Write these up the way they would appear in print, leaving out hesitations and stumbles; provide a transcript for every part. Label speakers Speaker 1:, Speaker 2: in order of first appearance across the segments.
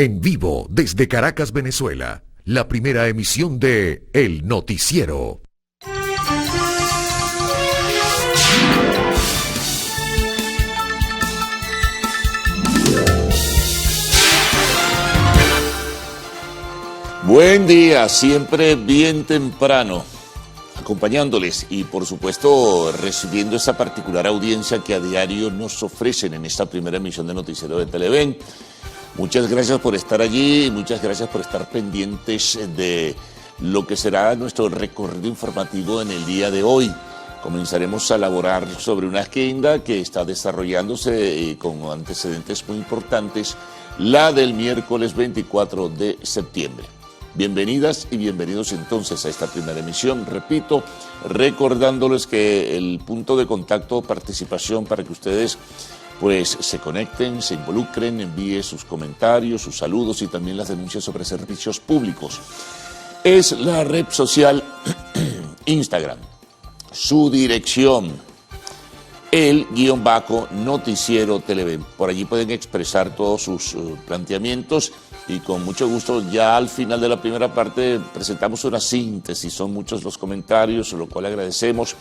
Speaker 1: En vivo desde Caracas, Venezuela, la primera emisión de El Noticiero.
Speaker 2: Buen día, siempre bien temprano, acompañándoles y por supuesto recibiendo esa particular audiencia que a diario nos ofrecen en esta primera emisión de Noticiero de Televen. Muchas gracias por estar allí y muchas gracias por estar pendientes de lo que será nuestro recorrido informativo en el día de hoy. Comenzaremos a elaborar sobre una agenda que está desarrollándose con antecedentes muy importantes, la del miércoles 24 de septiembre. Bienvenidas y bienvenidos entonces a esta primera emisión. Repito, recordándoles que el punto de contacto o participación para que ustedes pues se conecten, se involucren, envíen sus comentarios, sus saludos y también las denuncias sobre servicios públicos. Es la red social Instagram. Su dirección, el_noticiero Televen. Por allí pueden expresar todos sus planteamientos y con mucho gusto ya al final de la primera parte presentamos una síntesis. Son muchos los comentarios, lo cual agradecemos,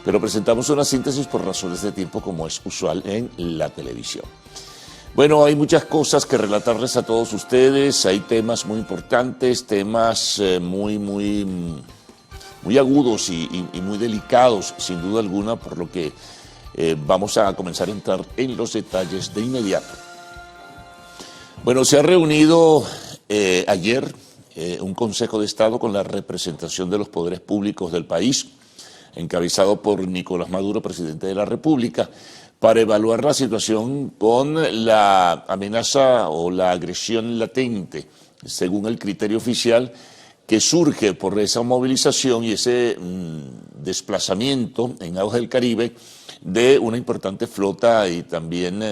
Speaker 2: pero presentamos una síntesis por razones de tiempo como es usual en la televisión. Bueno, hay muchas cosas que relatarles a todos ustedes, hay temas muy importantes, temas muy agudos y muy delicados, sin duda alguna, por lo que vamos a comenzar a entrar en los detalles de inmediato. Bueno, se ha reunido ayer un Consejo de Estado con la representación de los poderes públicos del país, encabezado por Nicolás Maduro, presidente de la República, para evaluar la situación con la amenaza o la agresión latente, según el criterio oficial, que surge por esa movilización y ese desplazamiento en aguas del Caribe de una importante flota y también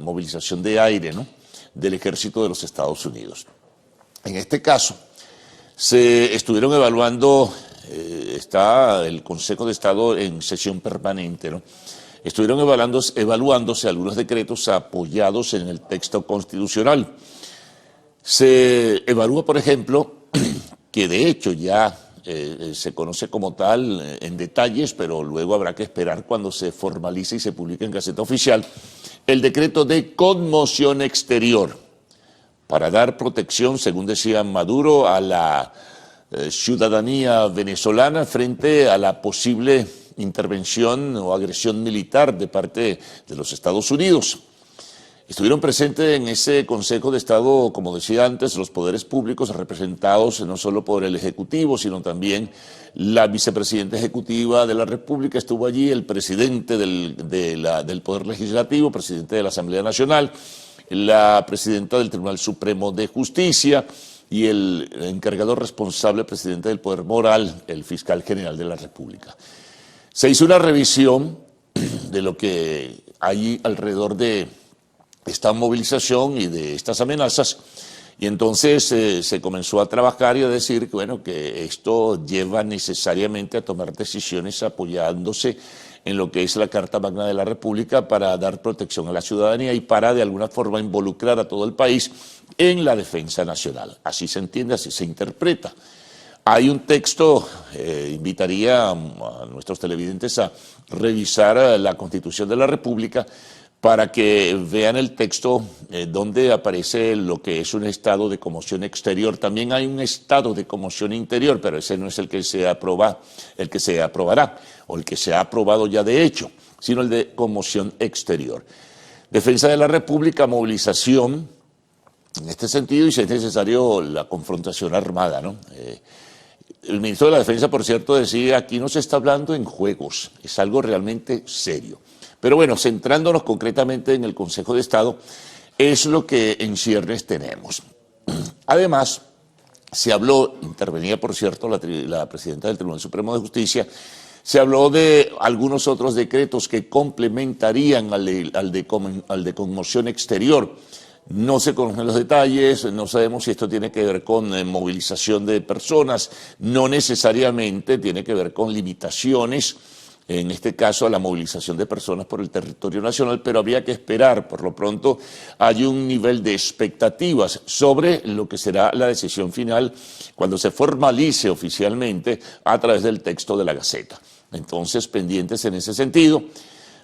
Speaker 2: movilización de aire, ¿no?, del ejército de los Estados Unidos. En este caso, se estuvieron evaluando, está el Consejo de Estado en sesión permanente, ¿no? Estuvieron evaluándose algunos decretos apoyados en el texto constitucional. Se evalúa, por ejemplo, que de hecho ya se conoce como tal en detalles, pero luego habrá que esperar cuando se formalice y se publique en Gaceta Oficial, el decreto de conmoción exterior para dar protección, según decía Maduro, a la ciudadanía venezolana frente a la posible intervención o agresión militar de parte de los Estados Unidos. Estuvieron presentes en ese Consejo de Estado, como decía antes, los poderes públicos representados no solo por el Ejecutivo, sino también la vicepresidenta ejecutiva de la República, estuvo allí el presidente del Poder Legislativo, presidente de la Asamblea Nacional, la presidenta del Tribunal Supremo de Justicia y el encargado responsable, presidente del Poder Moral, el fiscal general de la República. Se hizo una revisión de lo que hay alrededor de esta movilización y de estas amenazas, y entonces se comenzó a trabajar y a decir que, bueno, que esto lleva necesariamente a tomar decisiones apoyándose en lo que es la Carta Magna de la República para dar protección a la ciudadanía y para de alguna forma involucrar a todo el país en la defensa nacional. Así se entiende, así se interpreta. Hay un texto, invitaría a nuestros televidentes a revisar la Constitución de la República para que vean el texto donde aparece lo que es un estado de conmoción exterior. También hay un estado de conmoción interior, pero ese no es el que se aprobará, o el que se ha aprobado ya de hecho, sino el de conmoción exterior. Defensa de la República, movilización, en este sentido, y si es necesario la confrontación armada, ¿no? El ministro de la Defensa, por cierto, decía, aquí no se está hablando en juegos, es algo realmente serio. Pero bueno, centrándonos concretamente en el Consejo de Estado, es lo que en ciernes tenemos. Además, se habló, intervenía por cierto la presidenta del Tribunal Supremo de Justicia, se habló de algunos otros decretos que complementarían al de conmoción exterior. No se conocen los detalles, no sabemos si esto tiene que ver con movilización de personas, no necesariamente tiene que ver con limitaciones en este caso a la movilización de personas por el territorio nacional, pero habría que esperar. Por lo pronto hay un nivel de expectativas sobre lo que será la decisión final cuando se formalice oficialmente a través del texto de la Gaceta. Entonces, pendientes en ese sentido.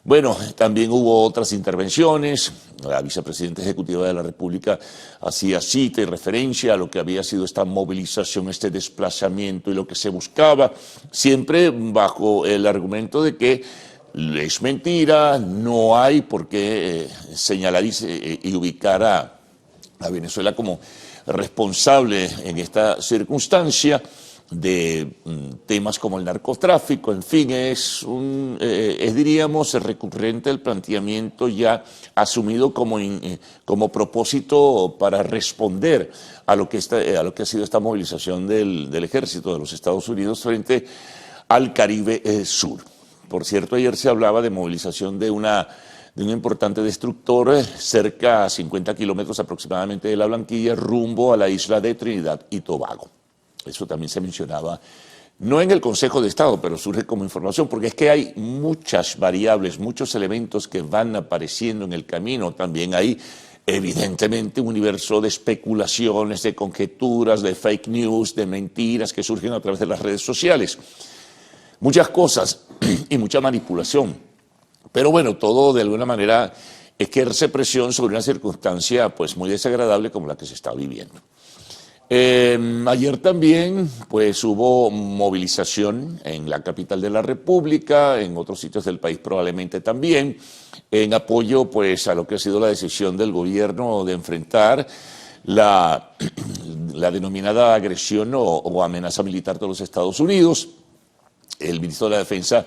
Speaker 2: Bueno, también hubo otras intervenciones. La vicepresidenta ejecutiva de la República hacía cita y referencia a lo que había sido esta movilización, este desplazamiento y lo que se buscaba, siempre bajo el argumento de que es mentira, no hay por qué señalar y ubicar a Venezuela como responsable en esta circunstancia de temas como el narcotráfico. En fin, es diríamos, recurrente el planteamiento ya asumido como propósito para responder a lo que ha sido esta movilización del ejército de los Estados Unidos frente al Caribe Sur. Por cierto, ayer se hablaba de movilización de un importante destructor cerca a 50 kilómetros aproximadamente de La Blanquilla, rumbo a la isla de Trinidad y Tobago. Eso también se mencionaba, no en el Consejo de Estado, pero surge como información, porque es que hay muchas variables, muchos elementos que van apareciendo en el camino. También hay, evidentemente, un universo de especulaciones, de conjeturas, de fake news, de mentiras que surgen a través de las redes sociales. Muchas cosas y mucha manipulación. Pero bueno, todo de alguna manera ejerce presión sobre una circunstancia pues muy desagradable como la que se está viviendo. Ayer también pues hubo movilización en la capital de la República, en otros sitios del país probablemente también, en apoyo pues a lo que ha sido la decisión del gobierno de enfrentar la denominada agresión o amenaza militar de los Estados Unidos. El ministro de la Defensa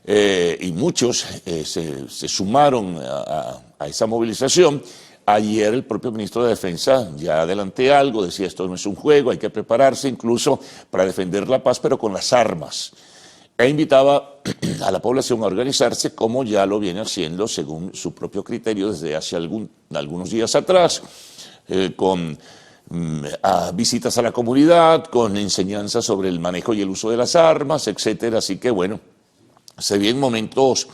Speaker 2: y muchos se sumaron a esa movilización. Ayer el propio ministro de Defensa ya adelanté algo, decía esto no es un juego, hay que prepararse incluso para defender la paz, pero con las armas. E invitaba a la población a organizarse como ya lo viene haciendo según su propio criterio desde hace algunos días atrás, con visitas a la comunidad, con enseñanzas sobre el manejo y el uso de las armas, etcétera. Así que bueno, se vienen momentos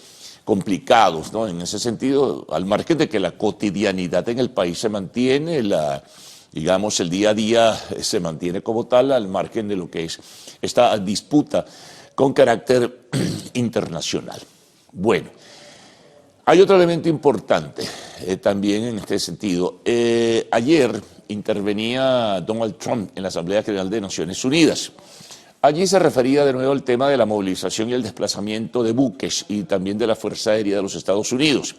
Speaker 2: complicados, ¿no? En ese sentido, al margen de que la cotidianidad en el país se mantiene, digamos, el día a día se mantiene como tal, al margen de lo que es esta disputa con carácter internacional. Bueno, hay otro elemento importante también en este sentido. Ayer intervenía Donald Trump en la Asamblea General de Naciones Unidas. Allí se refería de nuevo al tema de la movilización y el desplazamiento de buques y también de la Fuerza Aérea de los Estados Unidos.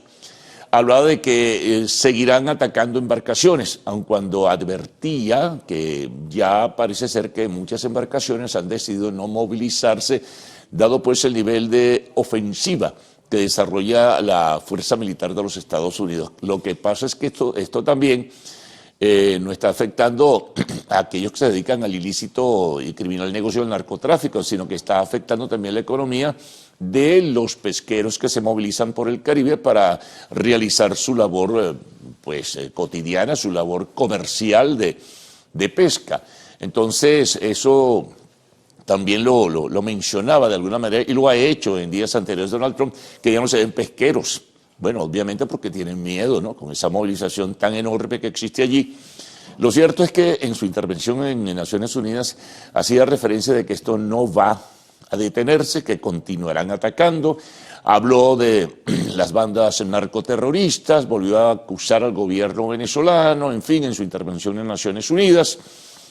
Speaker 2: Hablaba de que seguirán atacando embarcaciones, aun cuando advertía que ya parece ser que muchas embarcaciones han decidido no movilizarse, dado pues el nivel de ofensiva que desarrolla la Fuerza Militar de los Estados Unidos. Lo que pasa es que esto también no está afectando a aquellos que se dedican al ilícito y criminal negocio del narcotráfico, sino que está afectando también la economía de los pesqueros que se movilizan por el Caribe para realizar su labor cotidiana, su labor comercial de pesca. Entonces, eso también lo mencionaba de alguna manera y lo ha hecho en días anteriores Donald Trump, que ya no se ven pesqueros. Bueno, obviamente porque tienen miedo, ¿no? Con esa movilización tan enorme que existe allí. Lo cierto es que en su intervención en Naciones Unidas hacía referencia de que esto no va a detenerse, que continuarán atacando. Habló de las bandas narcoterroristas, volvió a acusar al gobierno venezolano, en fin, en su intervención en Naciones Unidas.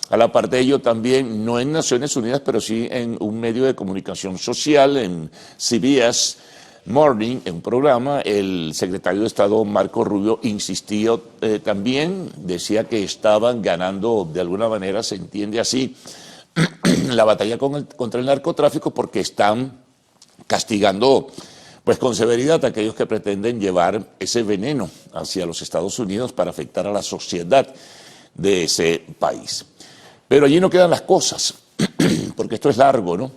Speaker 2: A la par de ello también, no en Naciones Unidas, pero sí en un medio de comunicación social, en CBS Morning, en un programa, el secretario de Estado Marco Rubio insistió también, decía que estaban ganando, de alguna manera se entiende así, la batalla contra el narcotráfico porque están castigando pues con severidad a aquellos que pretenden llevar ese veneno hacia los Estados Unidos para afectar a la sociedad de ese país. Pero allí no quedan las cosas, porque esto es largo, ¿no?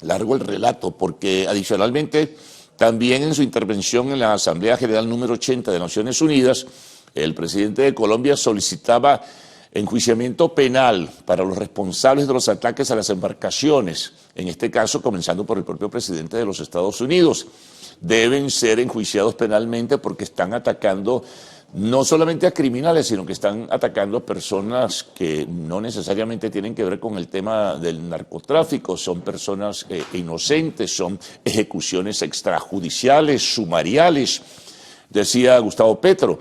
Speaker 2: Largo el relato, porque adicionalmente también en su intervención en la Asamblea General número 80 de Naciones Unidas, el presidente de Colombia solicitaba enjuiciamiento penal para los responsables de los ataques a las embarcaciones en este caso comenzando por el propio presidente de los Estados Unidos. Deben ser enjuiciados penalmente porque están atacando no solamente a criminales, sino que están atacando a personas que no necesariamente tienen que ver con el tema del narcotráfico, son personas inocentes, son ejecuciones extrajudiciales, sumariales. Decía Gustavo Petro,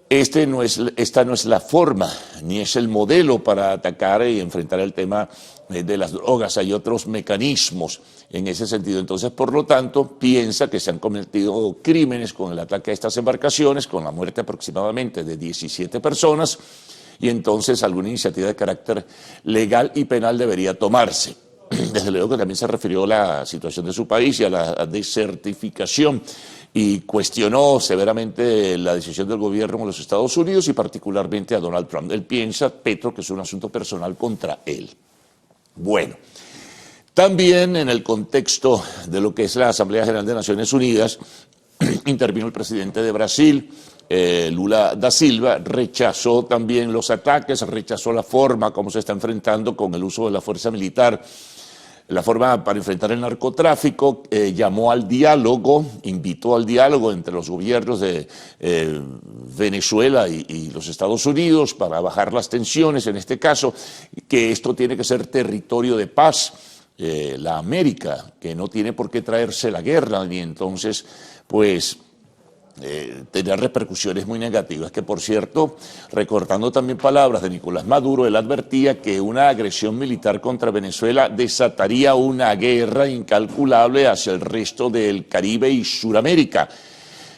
Speaker 2: esta no es la forma, ni es el modelo para atacar y enfrentar el tema de las drogas. Hay otros mecanismos en ese sentido. Entonces, por lo tanto, piensa que se han cometido crímenes con el ataque a estas embarcaciones, con la muerte aproximadamente de 17 personas, y entonces alguna iniciativa de carácter legal y penal debería tomarse. Desde luego que también se refirió a la situación de su país y a la desertificación, y cuestionó severamente la decisión del gobierno de los Estados Unidos y particularmente a Donald Trump. Él piensa, Petro, que es un asunto personal contra él. Bueno, también en el contexto de lo que es la Asamblea General de Naciones Unidas, intervino el presidente de Brasil, Lula da Silva, rechazó también los ataques, rechazó la forma como se está enfrentando con el uso de la fuerza militar, la forma para enfrentar el narcotráfico, llamó al diálogo, invitó al diálogo entre los gobiernos de Venezuela y los Estados Unidos para bajar las tensiones, en este caso, que esto tiene que ser territorio de paz, la América, que no tiene por qué traerse la guerra, ni entonces, pues, tener repercusiones muy negativas, que por cierto, recortando también palabras de Nicolás Maduro, él advertía que una agresión militar contra Venezuela desataría una guerra incalculable hacia el resto del Caribe y Suramérica,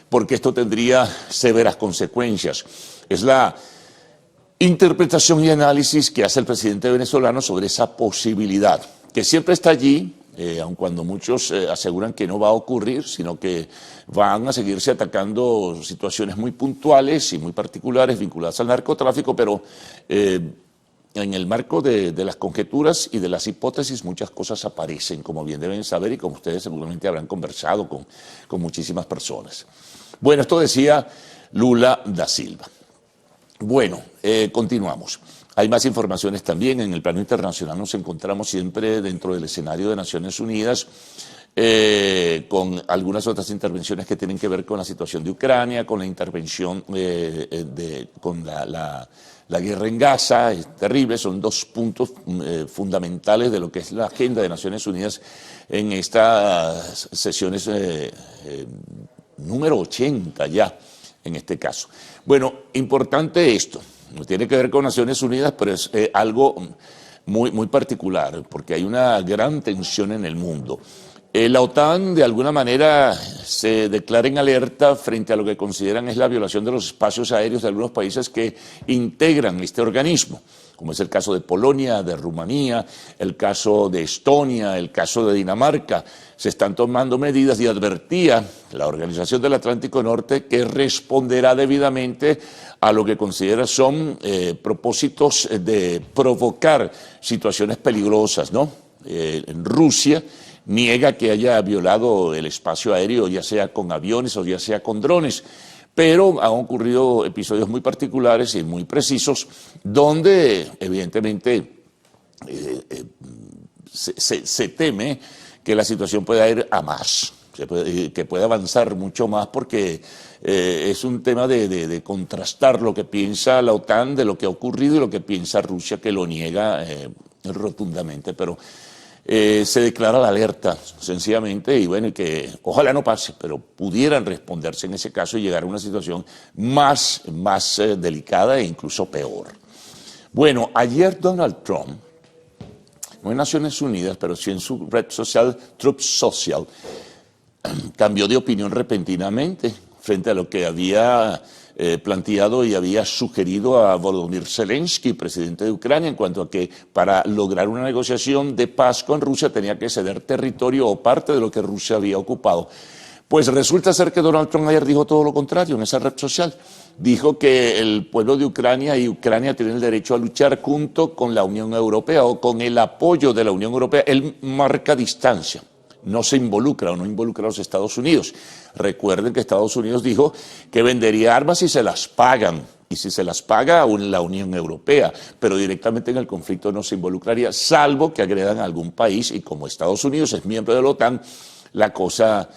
Speaker 2: porque esto tendría severas consecuencias. Es la interpretación y análisis que hace el presidente venezolano sobre esa posibilidad, que siempre está allí, aun cuando muchos aseguran que no va a ocurrir, sino que van a seguirse atacando situaciones muy puntuales y muy particulares vinculadas al narcotráfico, pero en el marco de las conjeturas y de las hipótesis muchas cosas aparecen, como bien deben saber y como ustedes seguramente habrán conversado con muchísimas personas. Bueno, esto decía Lula da Silva. Bueno, continuamos. Hay más informaciones también. En el plano internacional nos encontramos siempre dentro del escenario de Naciones Unidas con algunas otras intervenciones que tienen que ver con la situación de Ucrania, con la intervención con la guerra en Gaza. Es terrible, son dos puntos fundamentales de lo que es la agenda de Naciones Unidas en estas sesiones número 80 ya, en este caso. Bueno, importante esto. No tiene que ver con Naciones Unidas, pero es algo muy particular, porque hay una gran tensión en el mundo. La OTAN, de alguna manera, se declara en alerta frente a lo que consideran es la violación de los espacios aéreos de algunos países que integran este organismo, como es el caso de Polonia, de Rumanía, el caso de Estonia, el caso de Dinamarca. Se están tomando medidas y advertía la Organización del Atlántico Norte que responderá debidamente a lo que considera son propósitos de provocar situaciones peligrosas, ¿no? En Rusia niega que haya violado el espacio aéreo, ya sea con aviones o ya sea con drones, pero han ocurrido episodios muy particulares y muy precisos donde evidentemente se teme que la situación pueda ir a más, que pueda avanzar mucho más, porque es un tema de contrastar lo que piensa la OTAN de lo que ha ocurrido y lo que piensa Rusia, que lo niega rotundamente, pero se declara la alerta sencillamente, y bueno, que ojalá no pase, pero pudieran responderse en ese caso y llegar a una situación más delicada e incluso peor. Bueno, ayer Donald Trump, no en Naciones Unidas, pero sí en su red social, Truth Social, cambió de opinión repentinamente frente a lo que había planteado y había sugerido a Volodymyr Zelensky, presidente de Ucrania, en cuanto a que para lograr una negociación de paz con Rusia tenía que ceder territorio o parte de lo que Rusia había ocupado. Pues resulta ser que Donald Trump ayer dijo todo lo contrario en esa red social. Dijo que el pueblo de Ucrania y Ucrania tienen el derecho a luchar junto con la Unión Europea o con el apoyo de la Unión Europea. Él marca distancia. No se involucra o no involucra a los Estados Unidos. Recuerden que Estados Unidos dijo que vendería armas si se las pagan, y si se las paga la Unión Europea, pero directamente en el conflicto no se involucraría, salvo que agredan a algún país, y como Estados Unidos es miembro de la OTAN, la cosa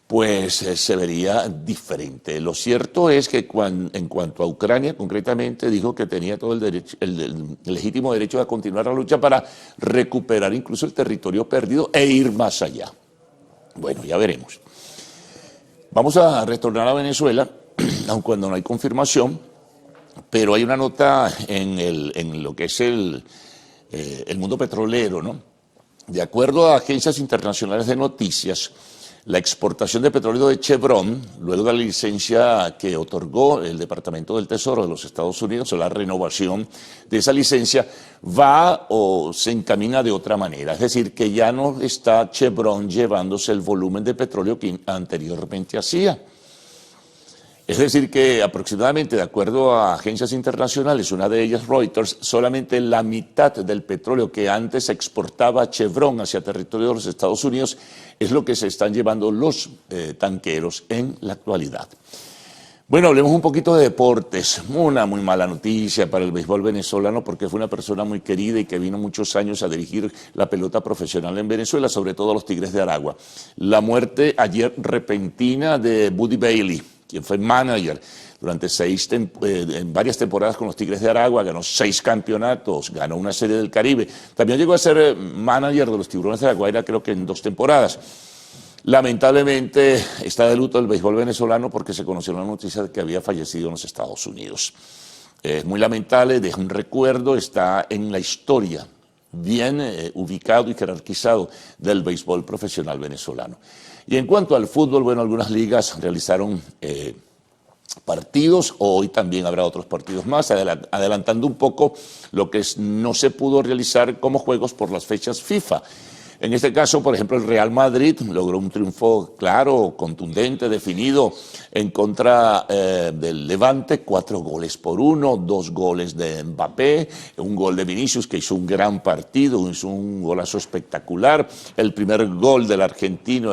Speaker 2: pues se vería diferente. Lo cierto es que en cuanto a Ucrania, concretamente, dijo que tenía todo el legítimo derecho a continuar la lucha para recuperar incluso el territorio perdido e ir más allá. Bueno, ya veremos. Vamos a retornar a Venezuela, aun cuando no hay confirmación, pero hay una nota en lo que es el mundo petrolero, ¿no? De acuerdo a agencias internacionales de noticias, la exportación de petróleo de Chevron, luego de la licencia que otorgó el Departamento del Tesoro de los Estados Unidos, o la renovación de esa licencia, va o se encamina de otra manera. Es decir, que ya no está Chevron llevándose el volumen de petróleo que anteriormente hacía. Es decir, que aproximadamente, de acuerdo a agencias internacionales, una de ellas Reuters, solamente la mitad del petróleo que antes exportaba Chevron hacia territorio de los Estados Unidos es lo que se están llevando los tanqueros en la actualidad. Bueno, hablemos un poquito de deportes. Una muy mala noticia para el béisbol venezolano, porque fue una persona muy querida y que vino muchos años a dirigir la pelota profesional en Venezuela, sobre todo los Tigres de Aragua. La muerte ayer repentina de Buddy Bailey, quien fue manager durante en varias temporadas con los Tigres de Aragua, ganó 6 campeonatos, ganó una Serie del Caribe. También llegó a ser manager de los Tiburones de La Guaira, creo que en 2 temporadas. Lamentablemente está de luto el béisbol venezolano porque se conoció la noticia de que había fallecido en los Estados Unidos. Es muy lamentable, deja un recuerdo, está en la historia bien ubicado y jerarquizado del béisbol profesional venezolano. Y en cuanto al fútbol, bueno, algunas ligas realizaron partidos, hoy también habrá otros partidos más, adelantando un poco lo que no se pudo realizar como juegos por las fechas FIFA. En este caso, por ejemplo, el Real Madrid logró un triunfo claro, contundente, definido en contra del Levante, 4-1, 2 goles de Mbappé, un gol de Vinicius que hizo un gran partido, hizo un golazo espectacular, el primer gol del argentino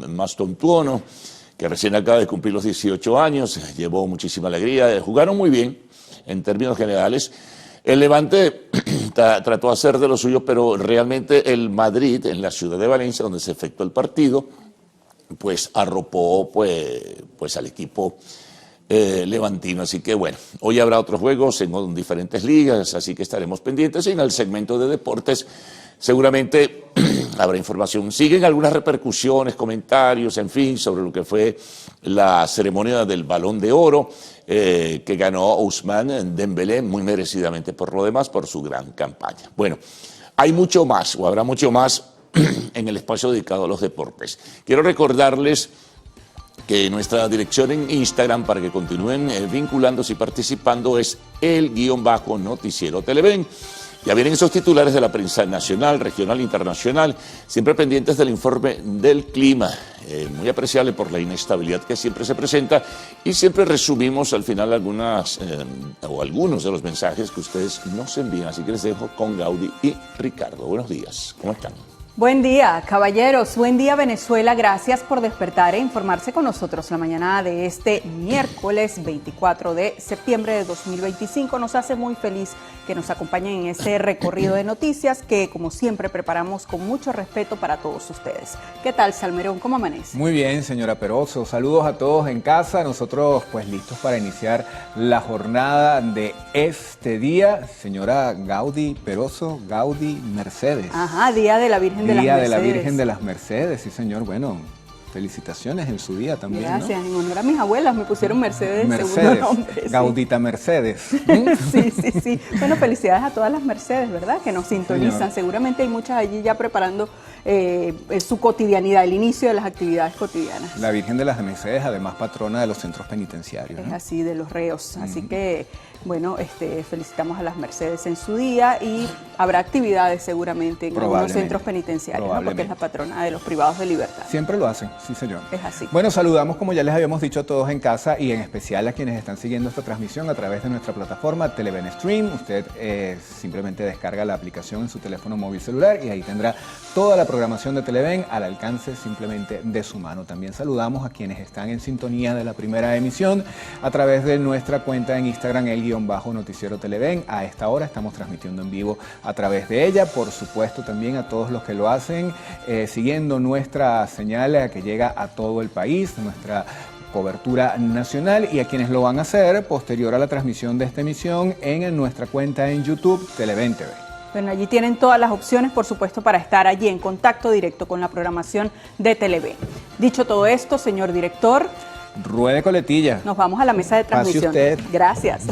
Speaker 2: Maston Tuono, que recién acaba de cumplir los 18 años, llevó muchísima alegría, jugaron muy bien en términos generales. El Levante trató de hacer de lo suyo, pero realmente el Madrid, en la ciudad de Valencia, donde se efectuó el partido, pues arropó pues al equipo levantino. Así que bueno, hoy habrá otros juegos en diferentes ligas, así que estaremos pendientes. Y en el segmento de deportes seguramente habrá información. Siguen algunas repercusiones, comentarios, en fin, sobre lo que fue la ceremonia del Balón de Oro, que ganó Ousmane Dembélé muy merecidamente por lo demás, por su gran campaña. Bueno, hay mucho más, o habrá mucho más en el espacio dedicado a los deportes. Quiero recordarles que nuestra dirección en Instagram, para que continúen vinculándose y participando, es _noticiero Televen. Ya vienen esos titulares de la prensa nacional, regional e internacional, siempre pendientes del informe del clima, muy apreciable por la inestabilidad que siempre se presenta, y siempre resumimos al final algunos de los mensajes que ustedes nos envían. Así que les dejo con Gaudí y Ricardo. Buenos días, ¿cómo están?
Speaker 3: Buen día, caballeros. Buen día, Venezuela. Gracias por despertar e informarse con nosotros la mañana de este miércoles 24 de septiembre de 2025. Nos hace muy feliz que nos acompañen en este recorrido de noticias que, como siempre, preparamos con mucho respeto para todos ustedes. ¿Qué tal, Salmerón? ¿Cómo amanece?
Speaker 4: Muy bien, señora Peroso. Saludos a todos en casa. Nosotros, pues, listos para iniciar la jornada de este día. Señora Gaudí Peroso, Gaudí Mercedes.
Speaker 3: Ajá, Día de la Virgen de las Mercedes.
Speaker 4: Día de la Virgen de las Mercedes, sí, señor. Bueno, felicitaciones en su día también.
Speaker 3: Gracias,
Speaker 4: ¿no?
Speaker 3: En honor a mis abuelas me pusieron Mercedes, segundo nombre. Sí.
Speaker 4: Gaudita Mercedes.
Speaker 3: Sí. Bueno, felicidades a todas las Mercedes, ¿verdad? Que nos sintonizan. Señor. Seguramente hay muchas allí ya preparando su cotidianidad, el inicio de las actividades cotidianas.
Speaker 4: La Virgen de las Mercedes, además patrona de los centros penitenciarios.
Speaker 3: Es así, de los reos. Así que bueno, felicitamos a las Mercedes en su día y habrá actividades seguramente en algunos centros penitenciarios, ¿no? Porque es la patrona de los privados de libertad.
Speaker 4: Siempre lo hacen, sí señor.
Speaker 3: Es así.
Speaker 4: Bueno, saludamos, como ya les habíamos dicho, a todos en casa y en especial a quienes están siguiendo esta transmisión a través de nuestra plataforma Televen Stream. Usted simplemente descarga la aplicación en su teléfono móvil celular y ahí tendrá toda la programación de Televen al alcance simplemente de su mano. También saludamos a quienes están en sintonía de la primera emisión a través de nuestra cuenta en Instagram, _noticiero Televen. A esta hora estamos transmitiendo en vivo a través de ella. Por supuesto, también a todos los que lo hacen siguiendo nuestra señal que llega a todo el país, nuestra cobertura nacional, y a quienes lo van a hacer posterior a la transmisión de esta emisión en nuestra cuenta en YouTube, Televen TV.
Speaker 3: Bueno, allí tienen todas las opciones, por supuesto, para estar allí en contacto directo con la programación de Televen. Dicho todo esto, señor director,
Speaker 4: ruede coletilla.
Speaker 3: Nos vamos a la mesa de transmisión.
Speaker 4: Pase usted.
Speaker 3: Gracias.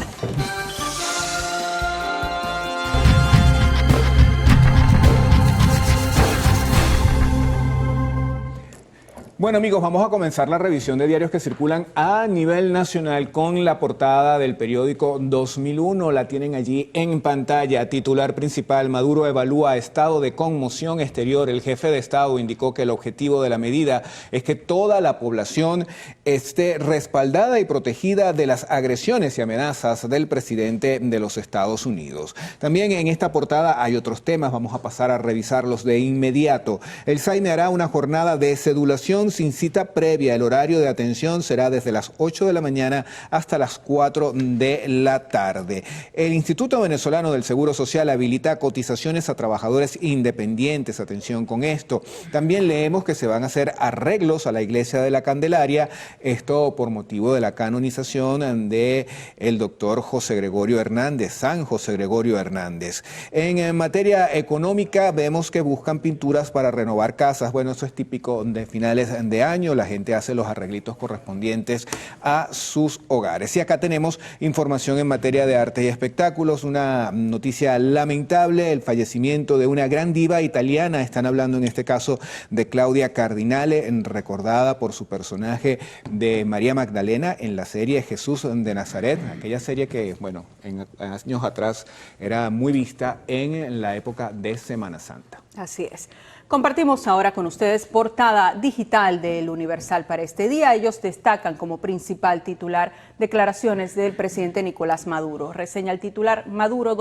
Speaker 4: Bueno amigos, vamos a comenzar la revisión de diarios que circulan a nivel nacional con la portada del periódico 2001. La tienen allí en pantalla. Titular principal: Maduro evalúa estado de conmoción exterior. El jefe de Estado indicó que el objetivo de la medida es que toda la población esté respaldada y protegida de las agresiones y amenazas del presidente de los Estados Unidos. También en esta portada hay otros temas, vamos a pasar a revisarlos de inmediato. El SAIME hará una jornada de sedulación sin cita previa. El horario de atención será desde las 8 de la mañana hasta las 4 de la tarde. El Instituto Venezolano del Seguro Social habilita cotizaciones a trabajadores independientes. Atención con esto. También leemos que se van a hacer arreglos a la Iglesia de la Candelaria, esto por motivo de la canonización de el doctor José Gregorio Hernández, San José Gregorio Hernández. En materia económica vemos que buscan pinturas para renovar casas. Bueno, eso es típico de finales de año, la gente hace los arreglitos correspondientes a sus hogares. Y acá tenemos información en materia de arte y espectáculos, una noticia lamentable: el fallecimiento de una gran diva italiana. Están hablando en este caso de Claudia Cardinale, recordada por su personaje de María Magdalena en la serie Jesús de Nazaret, aquella serie que, bueno, en años atrás era muy vista en la época de Semana Santa.
Speaker 3: Así es. Compartimos ahora con ustedes portada digital del Universal para este día. Ellos destacan como principal titular declaraciones del presidente Nicolás Maduro. Reseña el titular: Maduro, :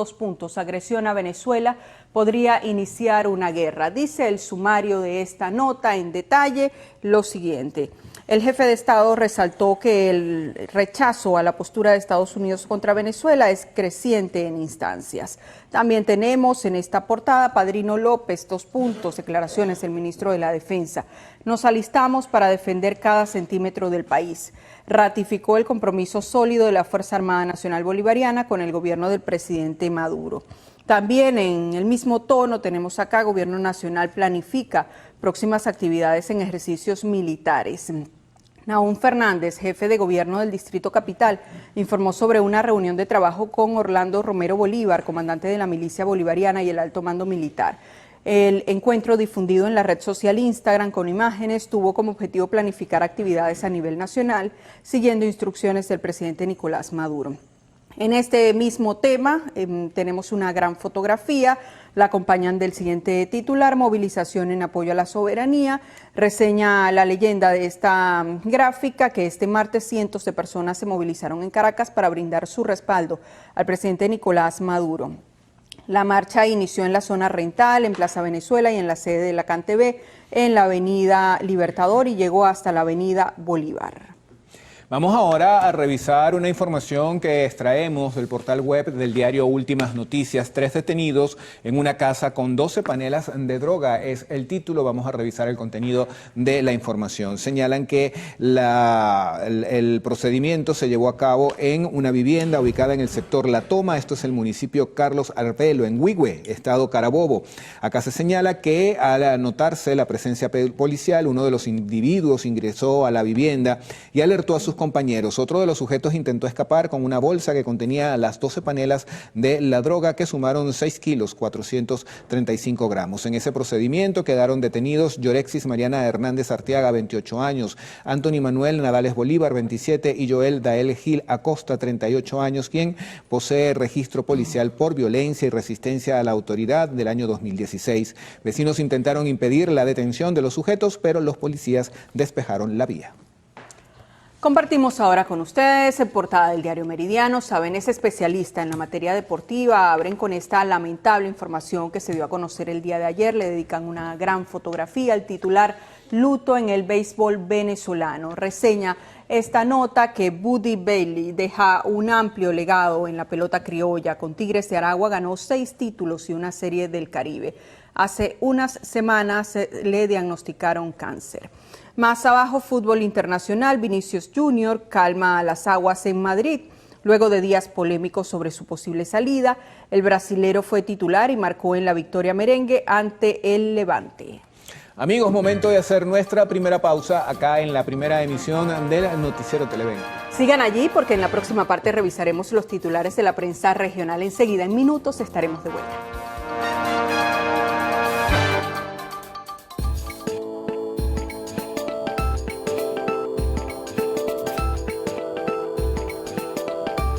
Speaker 3: agresión a Venezuela podría iniciar una guerra. Dice el sumario de esta nota en detalle lo siguiente: el jefe de Estado resaltó que el rechazo a la postura de Estados Unidos contra Venezuela es creciente en instancias. También tenemos en esta portada: Padrino López, : declaraciones del ministro de la Defensa. Nos alistamos para defender cada centímetro del país. Ratificó el compromiso sólido de la Fuerza Armada Nacional Bolivariana con el gobierno del presidente Maduro. También en el mismo tono tenemos acá: Gobierno Nacional planifica próximas actividades en ejercicios militares. Nahum Fernández, jefe de gobierno del Distrito Capital, informó sobre una reunión de trabajo con Orlando Romero Bolívar, comandante de la milicia bolivariana y el alto mando militar. El encuentro, difundido en la red social Instagram con imágenes, tuvo como objetivo planificar actividades a nivel nacional, siguiendo instrucciones del presidente Nicolás Maduro. En este mismo tema tenemos una gran fotografía, la acompañan del siguiente titular: movilización en apoyo a la soberanía. Reseña la leyenda de esta gráfica que este martes cientos de personas se movilizaron en Caracas para brindar su respaldo al presidente Nicolás Maduro. La marcha inició en la zona rental, en Plaza Venezuela y en la sede de la CanTV, en la avenida Libertador, y llegó hasta la avenida Bolívar.
Speaker 4: Vamos ahora a revisar una información que extraemos del portal web del diario Últimas Noticias. 3 detenidos en una casa con 12 panelas de droga. Es el título. Vamos a revisar el contenido de la información. Señalan que el procedimiento se llevó a cabo en una vivienda ubicada en el sector La Toma. Esto es el municipio Carlos Arbelo, en Huigüe, estado Carabobo. Acá se señala que al notarse la presencia policial, uno de los individuos ingresó a la vivienda y alertó a sus compañeros. Otro de los sujetos intentó escapar con una bolsa que contenía las 12 panelas de la droga, que sumaron 6 kilos 435 gramos. En ese procedimiento quedaron detenidos Yorexis Mariana Hernández Arteaga, 28 años, Anthony Manuel Nadales Bolívar, 27, y Joel Dael Gil Acosta, 38 años, quien posee registro policial por violencia y resistencia a la autoridad del año 2016. Vecinos intentaron impedir la detención de los sujetos, pero los policías despejaron la vía.
Speaker 3: Compartimos ahora con ustedes en portada del diario Meridiano. Saben, es especialista en la materia deportiva. Abren con esta lamentable información que se dio a conocer el día de ayer. Le dedican una gran fotografía al titular: luto en el béisbol venezolano. Reseña esta nota que Buddy Bailey deja un amplio legado en la pelota criolla. Con Tigres de Aragua ganó 6 títulos y una serie del Caribe. Hace unas semanas le diagnosticaron cáncer. Más abajo, fútbol internacional. Vinicius Junior calma las aguas en Madrid. Luego de días polémicos sobre su posible salida, el brasilero fue titular y marcó en la victoria merengue ante el Levante.
Speaker 4: Amigos, momento de hacer nuestra primera pausa acá en la primera emisión del Noticiero Televen.
Speaker 3: Sigan allí porque en la próxima parte revisaremos los titulares de la prensa regional. Enseguida, en minutos, estaremos de vuelta.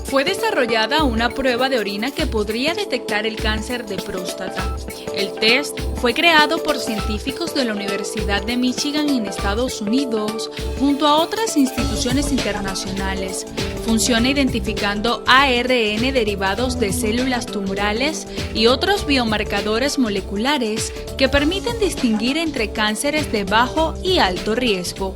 Speaker 5: Fue desarrollada una prueba de orina que podría detectar el cáncer de próstata. El test fue creado por científicos de la Universidad de Michigan en Estados Unidos, junto a otras instituciones internacionales. Funciona identificando ARN derivados de células tumorales y otros biomarcadores moleculares que permiten distinguir entre cánceres de bajo y alto riesgo.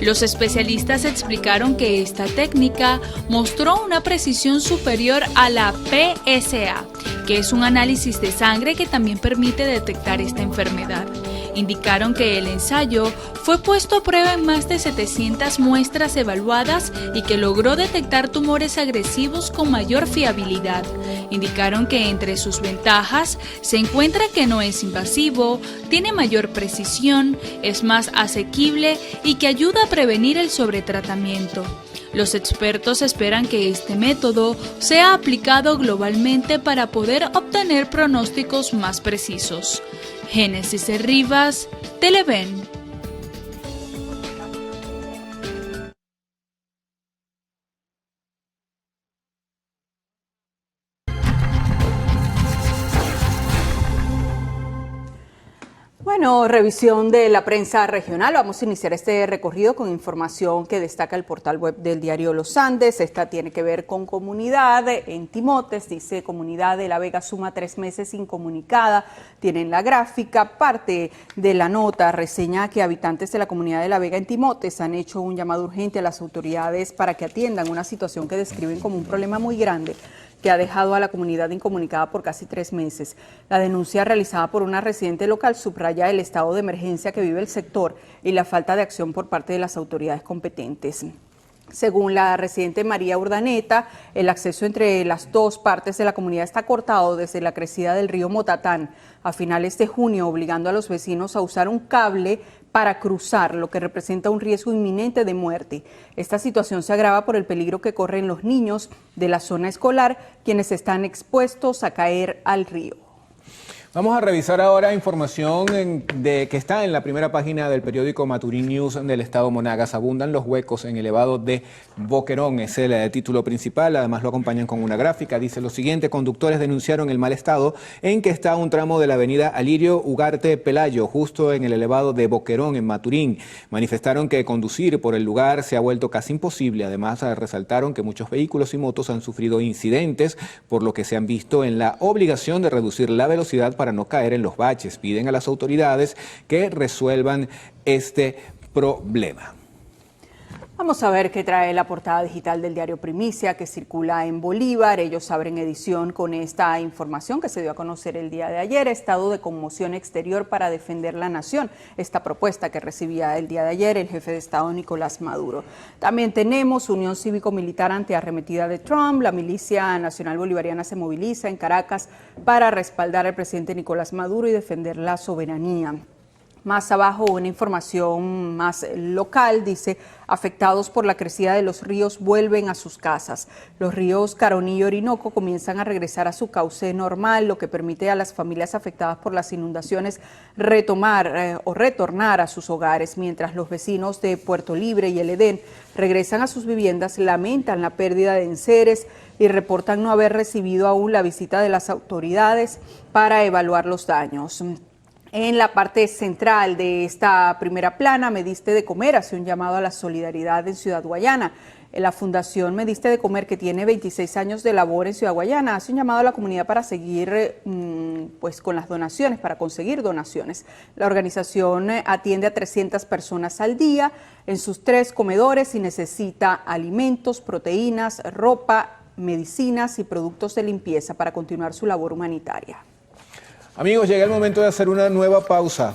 Speaker 5: Los especialistas explicaron que esta técnica mostró una precisión superior a la PSA, que es un análisis de sangre que también permite detectar esta enfermedad. Indicaron que el ensayo fue puesto a prueba en más de 700 muestras evaluadas y que logró detectar tumores agresivos con mayor fiabilidad. Indicaron que entre sus ventajas se encuentra que no es invasivo, tiene mayor precisión, es más asequible y que ayuda a prevenir el sobretratamiento. Los expertos esperan que este método sea aplicado globalmente para poder obtener pronósticos más precisos. Génesis Rivas, Televen.
Speaker 3: Bueno, revisión de la prensa regional. Vamos a iniciar este recorrido con información que destaca el portal web del diario Los Andes. Esta tiene que ver con comunidad en Timotes. Dice: comunidad de La Vega suma 3 meses incomunicada. Tienen la gráfica. Parte de la nota reseña que habitantes de la comunidad de La Vega en Timotes han hecho un llamado urgente a las autoridades para que atiendan una situación que describen como un problema muy grande que ha dejado a la comunidad incomunicada por casi 3 meses. La denuncia realizada por una residente local subraya el estado de emergencia que vive el sector y la falta de acción por parte de las autoridades competentes. Según la residente María Urdaneta, el acceso entre las dos partes de la comunidad está cortado desde la crecida del río Motatán a finales de junio, obligando a los vecinos a usar un cable para cruzar, lo que representa un riesgo inminente de muerte. Esta situación se agrava por el peligro que corren los niños de la zona escolar, quienes están expuestos a caer al río.
Speaker 4: Vamos a revisar ahora información que está en la primera página del periódico Maturín News del estado Monagas. Abundan los huecos en el elevado de Boquerón, es el título principal. Además lo acompañan con una gráfica. Dice lo siguiente: conductores denunciaron el mal estado en que está un tramo de la avenida Alirio Ugarte Pelayo, justo en el elevado de Boquerón, en Maturín. Manifestaron que conducir por el lugar se ha vuelto casi imposible. Además resaltaron que muchos vehículos y motos han sufrido incidentes, por lo que se han visto en la obligación de reducir la velocidad para no caer en los baches. Piden a las autoridades que resuelvan este problema.
Speaker 3: Vamos a ver qué trae la portada digital del diario Primicia, que circula en Bolívar. Ellos abren edición con esta información que se dio a conocer el día de ayer: estado de conmoción exterior para defender la nación. Esta propuesta que recibía el día de ayer el jefe de Estado Nicolás Maduro. También tenemos unión cívico-militar ante arremetida de Trump. La milicia nacional bolivariana se moviliza en Caracas para respaldar al presidente Nicolás Maduro y defender la soberanía. Más abajo, una información más local, dice, afectados por la crecida de los ríos vuelven a sus casas. Los ríos Caroní y Orinoco comienzan a regresar a su cauce normal, lo que permite a las familias afectadas por las inundaciones retornar a sus hogares, mientras los vecinos de Puerto Libre y El Edén regresan a sus viviendas, lamentan la pérdida de enseres y reportan no haber recibido aún la visita de las autoridades para evaluar los daños. En la parte central de esta primera plana, Me Diste de Comer hace un llamado a la solidaridad en Ciudad Guayana. La Fundación Me Diste de Comer, que tiene 26 años de labor en Ciudad Guayana, hace un llamado a la comunidad para seguir con las donaciones, para conseguir donaciones. La organización atiende a 300 personas al día en sus 3 comedores y necesita alimentos, proteínas, ropa, medicinas y productos de limpieza para continuar su labor humanitaria.
Speaker 4: Amigos, llega el momento de hacer una nueva pausa.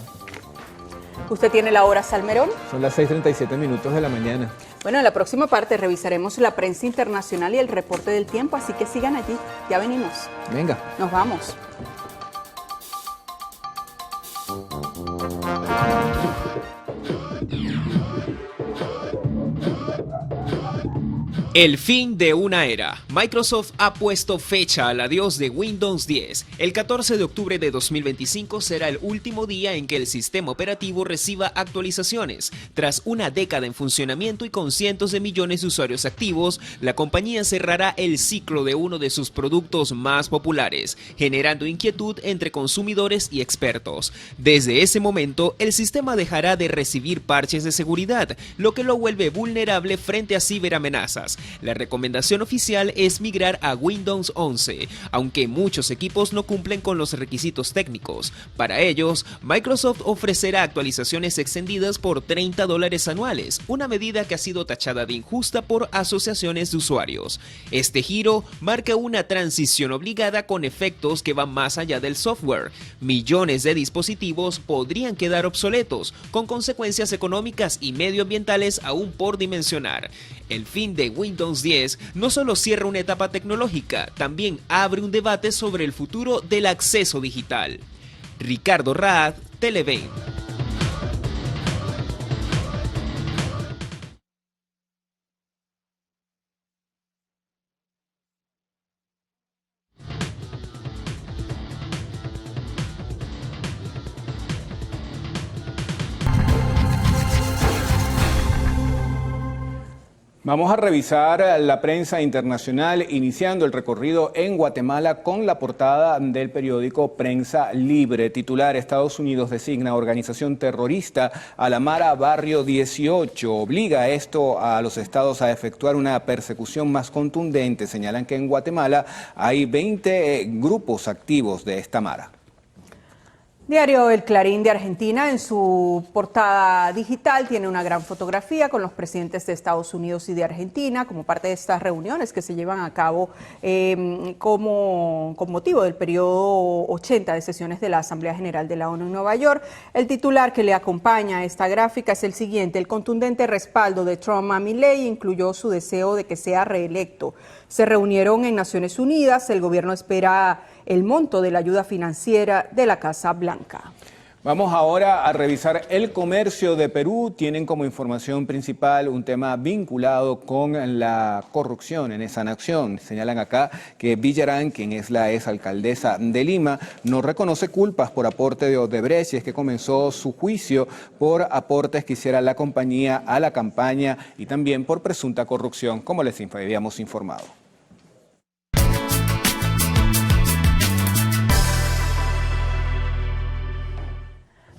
Speaker 3: ¿Usted tiene la hora, Salmerón?
Speaker 4: Son las 6:37 de la mañana.
Speaker 3: Bueno, en la próxima parte revisaremos la prensa internacional y el reporte del tiempo, así que sigan allí. Ya venimos.
Speaker 4: Venga.
Speaker 3: Nos vamos.
Speaker 6: El fin de una era. Microsoft ha puesto fecha al adiós de Windows 10. El 14 de octubre de 2025 será el último día en que el sistema operativo reciba actualizaciones. Tras una década en funcionamiento y con cientos de millones de usuarios activos, la compañía cerrará el ciclo de uno de sus productos más populares, generando inquietud entre consumidores y expertos. Desde ese momento, el sistema dejará de recibir parches de seguridad, lo que lo vuelve vulnerable frente a ciberamenazas. La recomendación oficial es migrar a Windows 11, aunque muchos equipos no cumplen con los requisitos técnicos. Para ellos, Microsoft ofrecerá actualizaciones extendidas por $30 anuales, una medida que ha sido tachada de injusta por asociaciones de usuarios. Este giro marca una transición obligada con efectos que van más allá del software. Millones de dispositivos podrían quedar obsoletos, con consecuencias económicas y medioambientales aún por dimensionar. El fin de Windows 10 no solo cierra una etapa tecnológica, también abre un debate sobre el futuro del acceso digital. Ricardo Raad, Televen.
Speaker 4: Vamos a revisar la prensa internacional, iniciando el recorrido en Guatemala con la portada del periódico Prensa Libre. Titular: Estados Unidos designa organización terrorista a la Mara Barrio 18. Obliga esto a los estados a efectuar una persecución más contundente. Señalan que en Guatemala hay 20 grupos activos de esta Mara.
Speaker 3: Diario El Clarín de Argentina, en su portada digital, tiene una gran fotografía con los presidentes de Estados Unidos y de Argentina como parte de estas reuniones que se llevan a cabo con motivo del periodo 80 de sesiones de la Asamblea General de la ONU en Nueva York. El titular que le acompaña a esta gráfica es el siguiente: el contundente respaldo de Trump a Milei incluyó su deseo de que sea reelecto. Se reunieron en Naciones Unidas, el gobierno espera el monto de la ayuda financiera de la Casa Blanca.
Speaker 4: Vamos ahora a revisar El Comercio de Perú. Tienen como información principal un tema vinculado con la corrupción en esa nación. Señalan acá que Villarán, quien es la exalcaldesa de Lima, no reconoce culpas por aporte de Odebrecht, y es que comenzó su juicio por aportes que hiciera la compañía a la campaña y también por presunta corrupción, como les habíamos informado.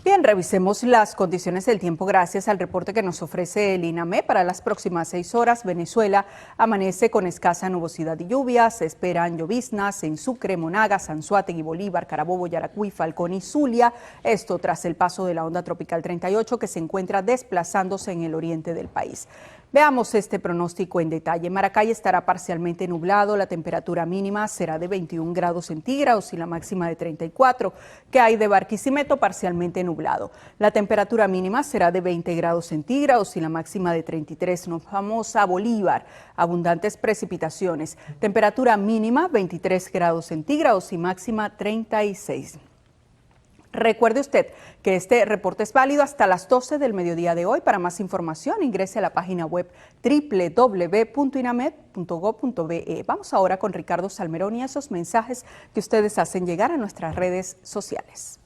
Speaker 3: Bien, revisemos las condiciones del tiempo gracias al reporte que nos ofrece el INAME. Para las próximas 6 horas, Venezuela amanece con escasa nubosidad y lluvias. Se esperan lloviznas en Sucre, Monagas, Anzoátegui, Bolívar, Carabobo, Yaracuy, Falcón y Zulia. Esto tras el paso de la onda tropical 38 que se encuentra desplazándose en el oriente del país. Veamos este pronóstico en detalle. Maracay estará parcialmente nublado, la temperatura mínima será de 21 grados centígrados y la máxima de 34. ¿Qué hay de Barquisimeto? Parcialmente nublado. La temperatura mínima será de 20 grados centígrados y la máxima de 33. Nos vamos a Bolívar, abundantes precipitaciones. Temperatura mínima 23 grados centígrados y máxima 36. Recuerde usted que este reporte es válido hasta las 12 del mediodía de hoy. Para más información, ingrese a la página web www.inamed.gov.be. Vamos ahora con Ricardo Salmerón y esos mensajes que ustedes hacen llegar a nuestras redes sociales.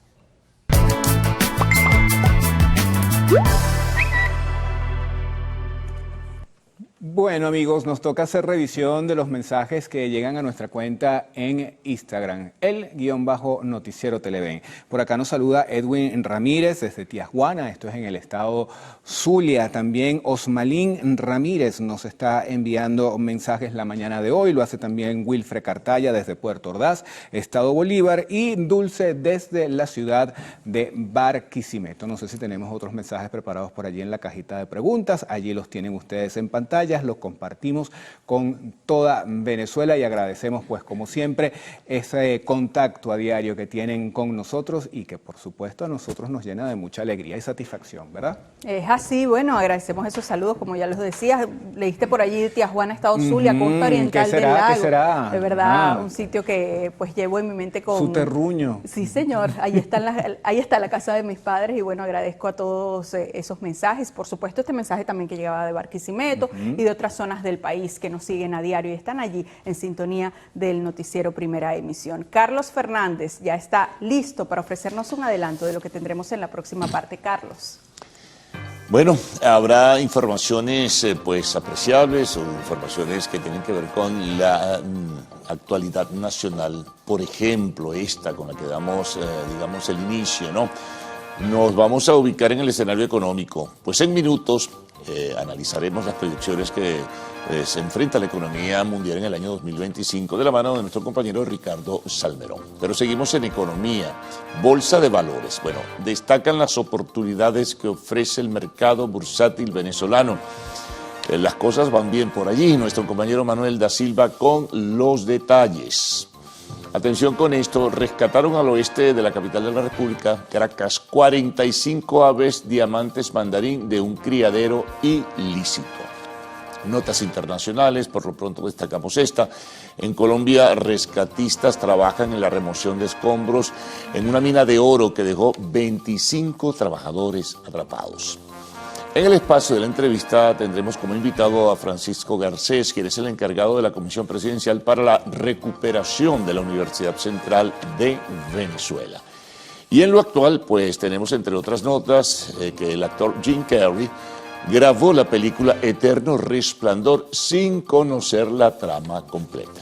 Speaker 4: Bueno, amigos, nos toca hacer revisión de los mensajes que llegan a nuestra cuenta en Instagram, _noticiero Televen. Por acá nos saluda Edwin Ramírez desde Tijuana, esto es en el estado Zulia. También Osmalín Ramírez nos está enviando mensajes la mañana de hoy, lo hace también Wilfred Cartaya desde Puerto Ordaz, estado Bolívar, y Dulce desde la ciudad de Barquisimeto. No sé si tenemos otros mensajes preparados por allí en la cajita de preguntas, allí los tienen ustedes en pantalla. Los compartimos con toda Venezuela y agradecemos, pues como siempre, ese contacto a diario que tienen con nosotros y que por supuesto a nosotros nos llena de mucha alegría y satisfacción, ¿verdad?
Speaker 3: Es así, bueno, agradecemos esos saludos, como ya los decías, leíste por allí Tijuana, estado Zulia, costa oriental del lago.
Speaker 4: ¿Qué será?
Speaker 3: De verdad, un sitio que pues llevo en mi mente con...
Speaker 4: Su terruño.
Speaker 3: Sí, señor, ahí está la casa de mis padres y bueno, agradezco a todos esos mensajes. Por supuesto, este mensaje también que llegaba de Barquisimeto y de otras zonas del país que nos siguen a diario y están allí en sintonía del noticiero Primera Emisión. Carlos Fernández ya está listo para ofrecernos un adelanto de lo que tendremos en la próxima parte. Carlos.
Speaker 2: Bueno, habrá informaciones pues apreciables o informaciones que tienen que ver con la actualidad nacional. Por ejemplo, esta con la que damos, digamos, el inicio, ¿no? Nos vamos a ubicar en el escenario económico. Pues en minutos analizaremos las proyecciones que se enfrenta la economía mundial en el año 2025 de la mano de nuestro compañero Ricardo Salmerón. Pero seguimos en economía, bolsa de valores. Bueno, destacan las oportunidades que ofrece el mercado bursátil venezolano. Las cosas van bien por allí. Nuestro compañero Manuel da Silva con los detalles. Atención con esto, rescataron al oeste de la capital de la República, Caracas, 45 aves diamantes mandarín de un criadero ilícito. Notas internacionales, por lo pronto destacamos esta. En Colombia, rescatistas trabajan en la remoción de escombros en una mina de oro que dejó 25 trabajadores atrapados. En el espacio de la entrevista tendremos como invitado a Francisco Garcés, quien es el encargado de la Comisión Presidencial para la Recuperación de la Universidad Central de Venezuela. Y en lo actual, pues tenemos entre otras notas que el actor Jim Carrey grabó la película Eterno Resplandor sin conocer la trama completa.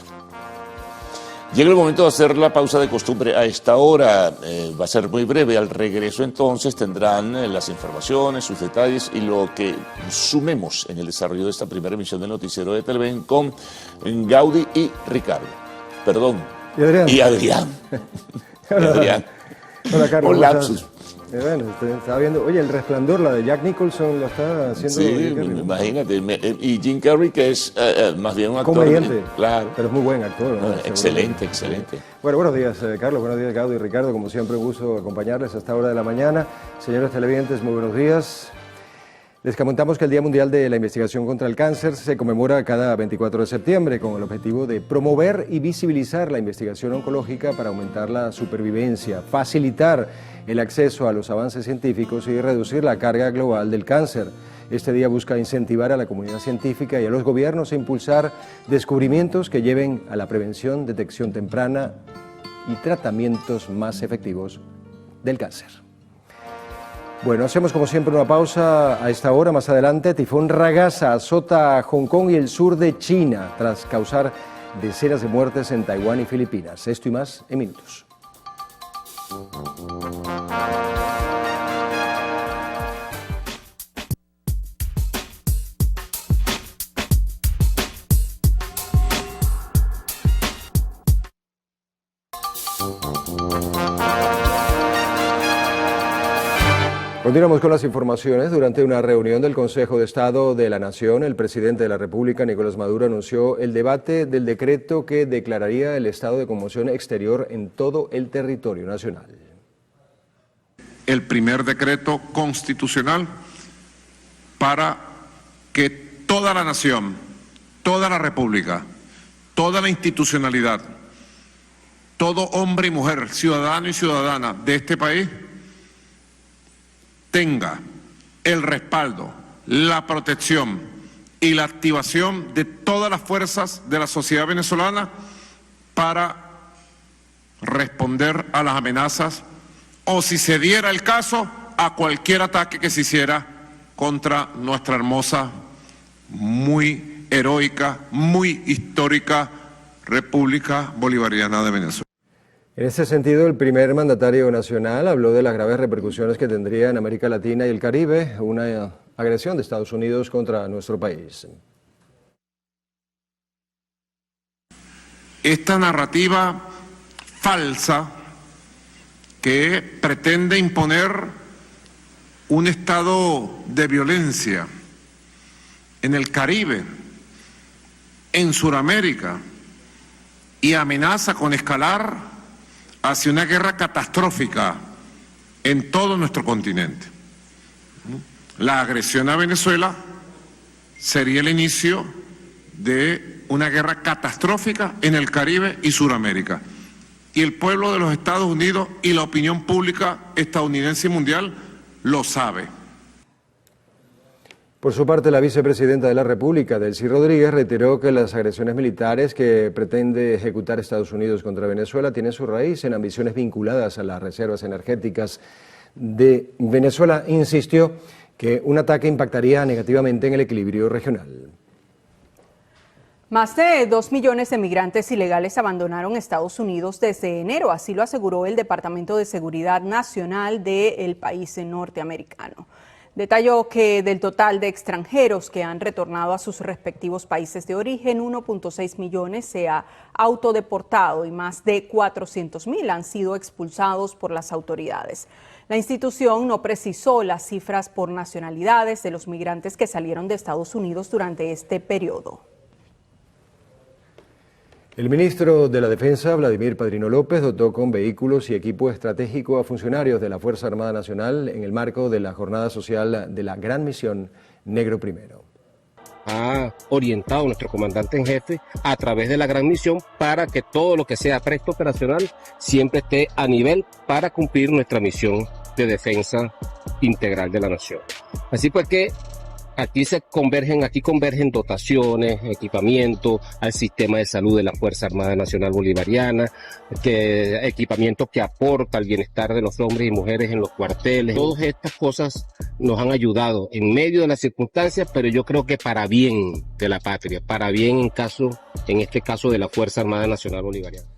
Speaker 2: Llega el momento de hacer la pausa de costumbre a esta hora, va a ser muy breve. Al regreso entonces tendrán las informaciones, sus detalles y lo que sumemos en el desarrollo de esta primera emisión del noticiero de Televen con Gaudí y Ricardo. Perdón. Y Adrián. Adrián.
Speaker 7: Hola, Carlos.
Speaker 2: Un lapsus.
Speaker 7: Bueno, estaba viendo, oye, El Resplandor, la de Jack Nicholson, la está haciendo.
Speaker 2: Sí, imagínate. Y Jim Carrey, que es más bien un actor.
Speaker 7: Comediante.
Speaker 2: Claro.
Speaker 7: Pero es muy buen actor, ¿no?
Speaker 2: Excelente, excelente.
Speaker 7: Bueno, buenos días, Carlos. Buenos días, Gaudio y Ricardo. Como siempre, un gusto acompañarles a esta hora de la mañana. Señores televidentes, muy buenos días. Les comentamos que el Día Mundial de la Investigación contra el Cáncer se conmemora cada 24 de septiembre con el objetivo de promover y visibilizar la investigación oncológica para aumentar la supervivencia, facilitar el acceso a los avances científicos y reducir la carga global del cáncer. Este día busca incentivar a la comunidad científica y a los gobiernos a impulsar descubrimientos que lleven a la prevención, detección temprana y tratamientos más efectivos del cáncer. Bueno, hacemos como siempre una pausa a esta hora. Más adelante, tifón Ragasa azota a Hong Kong y el sur de China tras causar decenas de muertes en Taiwán y Filipinas. Esto y más en minutos. Continuamos con las informaciones. Durante una reunión del Consejo de Estado de la Nación, el presidente de la República, Nicolás Maduro, anunció el debate del decreto que declararía el estado de conmoción exterior en todo el territorio nacional.
Speaker 8: El primer decreto constitucional para que toda la nación, toda la República, toda la institucionalidad, todo hombre y mujer, ciudadano y ciudadana de este país, tenga el respaldo, la protección y la activación de todas las fuerzas de la sociedad venezolana para responder a las amenazas o, si se diera el caso, a cualquier ataque que se hiciera contra nuestra hermosa, muy heroica, muy histórica República Bolivariana de Venezuela.
Speaker 7: En este sentido, el primer mandatario nacional habló de las graves repercusiones que tendría en América Latina y el Caribe una agresión de Estados Unidos contra nuestro país.
Speaker 8: Esta narrativa falsa que pretende imponer un estado de violencia en el Caribe, en Sudamérica, y amenaza con escalar hacia una guerra catastrófica en todo nuestro continente. La agresión a Venezuela sería el inicio de una guerra catastrófica en el Caribe y Sudamérica. Y el pueblo de los Estados Unidos y la opinión pública estadounidense y mundial lo sabe.
Speaker 7: Por su parte, la vicepresidenta de la República, Delcy Rodríguez, reiteró que las agresiones militares que pretende ejecutar Estados Unidos contra Venezuela tienen su raíz en ambiciones vinculadas a las reservas energéticas de Venezuela. Insistió que un ataque impactaría negativamente en el equilibrio regional.
Speaker 3: Más de 2 millones de migrantes ilegales abandonaron Estados Unidos desde enero, así lo aseguró el Departamento de Seguridad Nacional del país norteamericano. Detalló que del total de extranjeros que han retornado a sus respectivos países de origen, 1.6 millones se ha autodeportado y más de 400.000 han sido expulsados por las autoridades. La institución no precisó las cifras por nacionalidades de los migrantes que salieron de Estados Unidos durante este periodo.
Speaker 7: El ministro de la Defensa, Vladimir Padrino López, dotó con vehículos y equipo estratégico a funcionarios de la Fuerza Armada Nacional en el marco de la jornada social de la Gran Misión Negro Primero.
Speaker 9: Ha orientado a nuestro comandante en jefe a través de la Gran Misión para que todo lo que sea presto operacional siempre esté a nivel para cumplir nuestra misión de defensa integral de la nación. Así pues que aquí convergen dotaciones, equipamiento al sistema de salud de la Fuerza Armada Nacional Bolivariana, equipamiento que aporta al bienestar de los hombres y mujeres en los cuarteles. Todas estas cosas nos han ayudado en medio de las circunstancias, pero yo creo que para bien de la patria, para bien en este caso de la Fuerza Armada Nacional Bolivariana.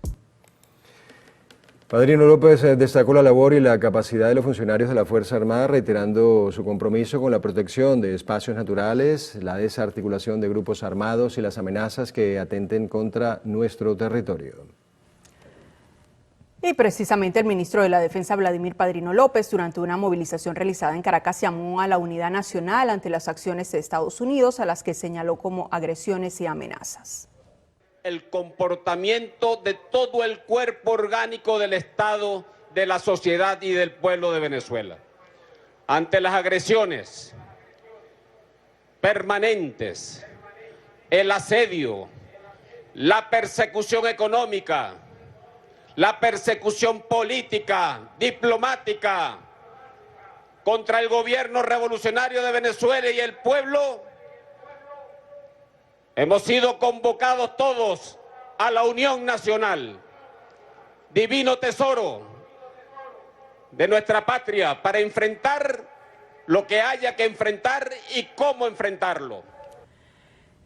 Speaker 7: Padrino López destacó la labor y la capacidad de los funcionarios de la Fuerza Armada, reiterando su compromiso con la protección de espacios naturales, la desarticulación de grupos armados y las amenazas que atenten contra nuestro territorio.
Speaker 3: Y precisamente el ministro de la Defensa, Vladimir Padrino López, durante una movilización realizada en Caracas, llamó a la unidad nacional ante las acciones de Estados Unidos, a las que señaló como agresiones y amenazas.
Speaker 10: El comportamiento de todo el cuerpo orgánico del Estado, de la sociedad y del pueblo de Venezuela. Ante las agresiones permanentes, el asedio, la persecución económica, la persecución política, diplomática, contra el gobierno revolucionario de Venezuela y el pueblo, hemos sido convocados todos a la Unión Nacional, divino tesoro de nuestra patria, para enfrentar lo que haya que enfrentar y cómo enfrentarlo.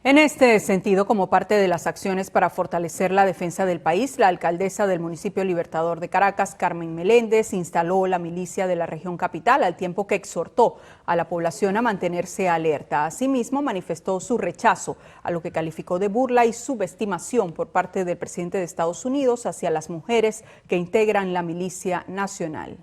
Speaker 3: En este sentido, como parte de las acciones para fortalecer la defensa del país, la alcaldesa del municipio Libertador de Caracas, Carmen Meléndez, instaló la milicia de la región capital, al tiempo que exhortó a la población a mantenerse alerta. Asimismo, manifestó su rechazo a lo que calificó de burla y subestimación por parte del presidente de Estados Unidos hacia las mujeres que integran la milicia nacional.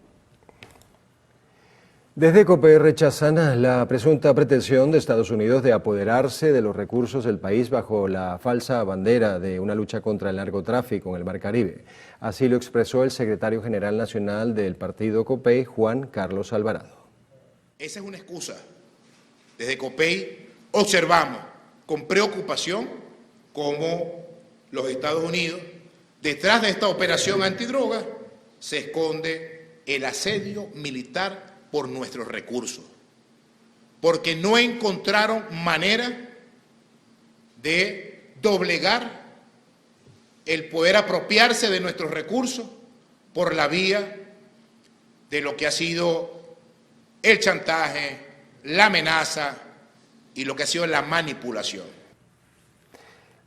Speaker 7: Desde COPEI rechazan la presunta pretensión de Estados Unidos de apoderarse de los recursos del país bajo la falsa bandera de una lucha contra el narcotráfico en el Mar Caribe. Así lo expresó el secretario general nacional del partido COPEI, Juan Carlos Alvarado.
Speaker 11: Esa es una excusa. Desde COPEI observamos con preocupación cómo los Estados Unidos detrás de esta operación antidroga se esconde el asedio militar por nuestros recursos, porque no encontraron manera de doblegar el poder apropiarse de nuestros recursos por la vía de lo que ha sido el chantaje, la amenaza y lo que ha sido la manipulación.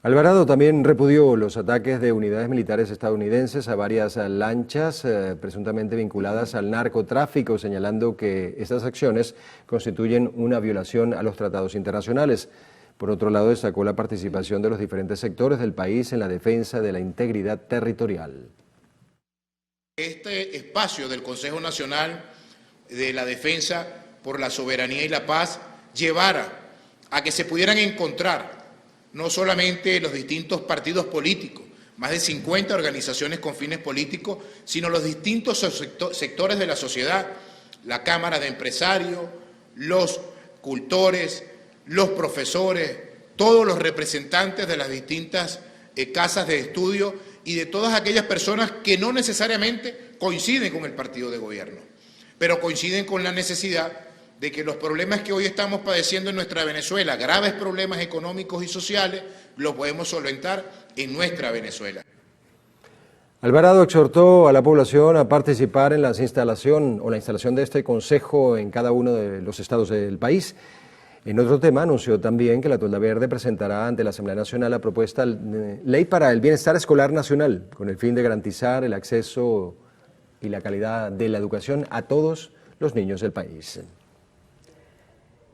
Speaker 7: Alvarado también repudió los ataques de unidades militares estadounidenses a varias lanchas presuntamente vinculadas al narcotráfico, señalando que estas acciones constituyen una violación a los tratados internacionales. Por otro lado, destacó la participación de los diferentes sectores del país en la defensa de la integridad territorial.
Speaker 11: Este espacio del Consejo Nacional de la Defensa por la Soberanía y la Paz llevara a que se pudieran encontrar no solamente los distintos partidos políticos, más de 50 organizaciones con fines políticos, sino los distintos sectores de la sociedad, la Cámara de Empresarios, los cultores, los profesores, todos los representantes de las distintas casas de estudio y de todas aquellas personas que no necesariamente coinciden con el partido de gobierno, pero coinciden con la necesidad de que los problemas que hoy estamos padeciendo en nuestra Venezuela, graves problemas económicos y sociales, los podemos solventar en nuestra Venezuela.
Speaker 7: Alvarado exhortó a la población a participar en la instalación de este consejo en cada uno de los estados del país. En otro tema, anunció también que la Tolda Verde presentará ante la Asamblea Nacional la propuesta de ley para el bienestar escolar nacional, con el fin de garantizar el acceso y la calidad de la educación a todos los niños del país.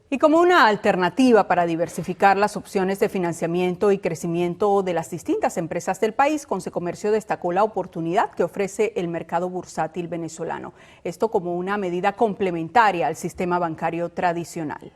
Speaker 3: Y como una alternativa para diversificar las opciones de financiamiento y crecimiento de las distintas empresas del país, Consecomercio destacó la oportunidad que ofrece el mercado bursátil venezolano. Esto como una medida complementaria al sistema bancario tradicional.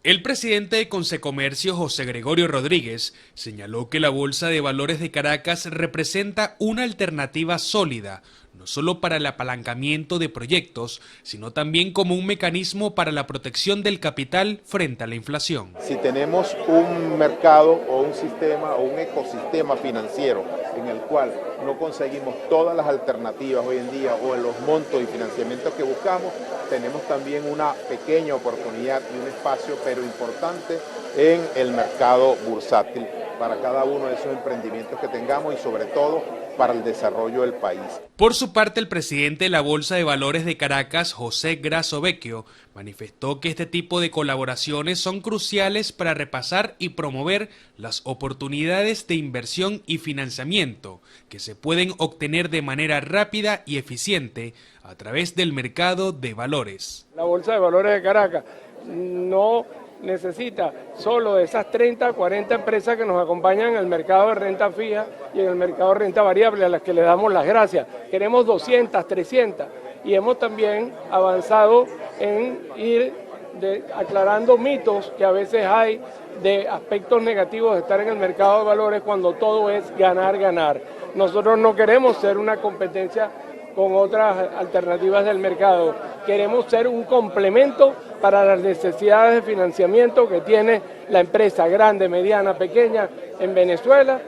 Speaker 12: El presidente de Consecomercio, José Gregorio Rodríguez, señaló que la Bolsa de Valores de Caracas representa una alternativa sólida, no solo para el apalancamiento de proyectos, sino también como un mecanismo para la protección del capital frente a la inflación.
Speaker 13: Si tenemos un mercado o un sistema o un ecosistema financiero en el cual no conseguimos todas las alternativas hoy en día o en los montos y financiamientos que buscamos, tenemos también una pequeña oportunidad y un espacio, pero importante, en el mercado bursátil para cada uno de esos emprendimientos que tengamos y sobre todo para el desarrollo del país.
Speaker 12: Por su parte, el presidente de la Bolsa de Valores de Caracas, José Grasso Vecchio, manifestó que este tipo de colaboraciones son cruciales para repasar y promover las oportunidades de inversión y financiamiento que se pueden obtener de manera rápida y eficiente a través del mercado de valores.
Speaker 14: La Bolsa de Valores de Caracas no necesita solo de esas 30, 40 empresas que nos acompañan en el mercado de renta fija y en el mercado de renta variable, a las que le damos las gracias. Queremos 200, 300 y hemos también avanzado en ir aclarando mitos que a veces hay de aspectos negativos de estar en el mercado de valores cuando todo es ganar, ganar. Nosotros no queremos ser una competencia con otras alternativas del mercado. Queremos ser un complemento para las necesidades de financiamiento que tiene la empresa grande, mediana, pequeña en Venezuela.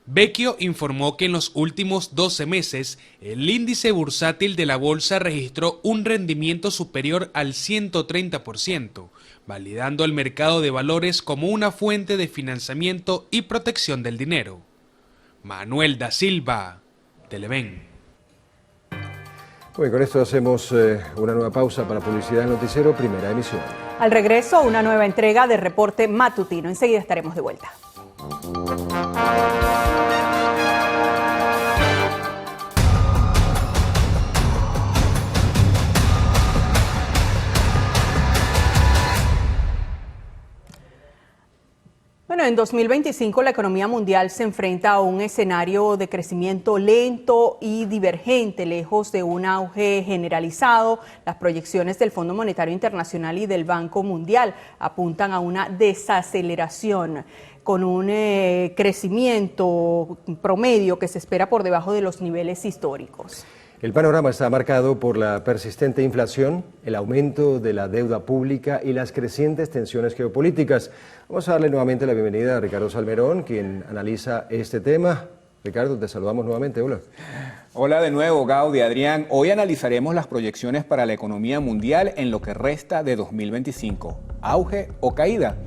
Speaker 12: Vecchio informó que en los últimos 12 meses el índice bursátil de la bolsa registró un rendimiento superior al 130%, validando el mercado de valores como una fuente de financiamiento y protección del dinero. Manuel da Silva, Televen.
Speaker 7: Bueno, con esto hacemos una nueva pausa para Publicidad del Noticiero, primera emisión.
Speaker 3: Al regreso, una nueva entrega de Reporte Matutino. Enseguida estaremos de vuelta. Bueno, en 2025 la economía mundial se enfrenta a un escenario de crecimiento lento y divergente, lejos de un auge generalizado. Las proyecciones del Fondo Monetario Internacional y del Banco Mundial apuntan a una desaceleración, con un crecimiento promedio que se espera por debajo de los niveles históricos.
Speaker 7: El panorama está marcado por la persistente inflación, el aumento de la deuda pública y las crecientes tensiones geopolíticas. Vamos a darle nuevamente la bienvenida a Ricardo Salmerón, quien analiza este tema. Ricardo, te saludamos nuevamente. Hola.
Speaker 4: Hola de nuevo, Gaudi, Adrián. Hoy analizaremos las proyecciones para la economía mundial en lo que resta de 2025. ¿Auge o caída?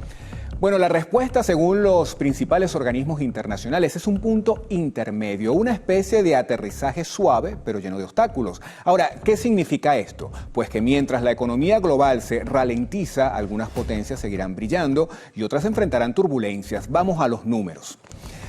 Speaker 4: Bueno, la respuesta, según los principales organismos internacionales, es un punto intermedio, una especie de aterrizaje suave, pero lleno de obstáculos. Ahora, ¿qué significa esto? Pues que mientras la economía global se ralentiza, algunas potencias seguirán brillando y otras enfrentarán turbulencias. Vamos a los números.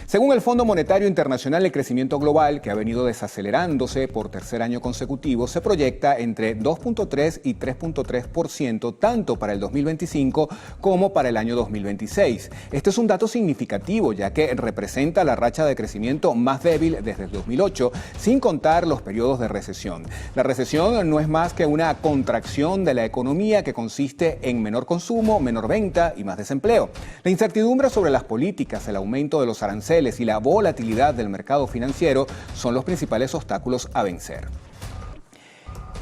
Speaker 4: Según el Fondo Monetario Internacional, el crecimiento global, que ha venido desacelerándose por tercer año consecutivo, se proyecta entre 2.3 y 3.3% tanto para el 2025 como para el año 2026. Este es un dato significativo, ya que representa la racha de crecimiento más débil desde el 2008, sin contar los periodos de recesión. La recesión no es más que una contracción de la economía que consiste en menor consumo, menor venta y más desempleo. La incertidumbre sobre las políticas, el aumento de los aranceles y la volatilidad del mercado financiero son los principales obstáculos a vencer.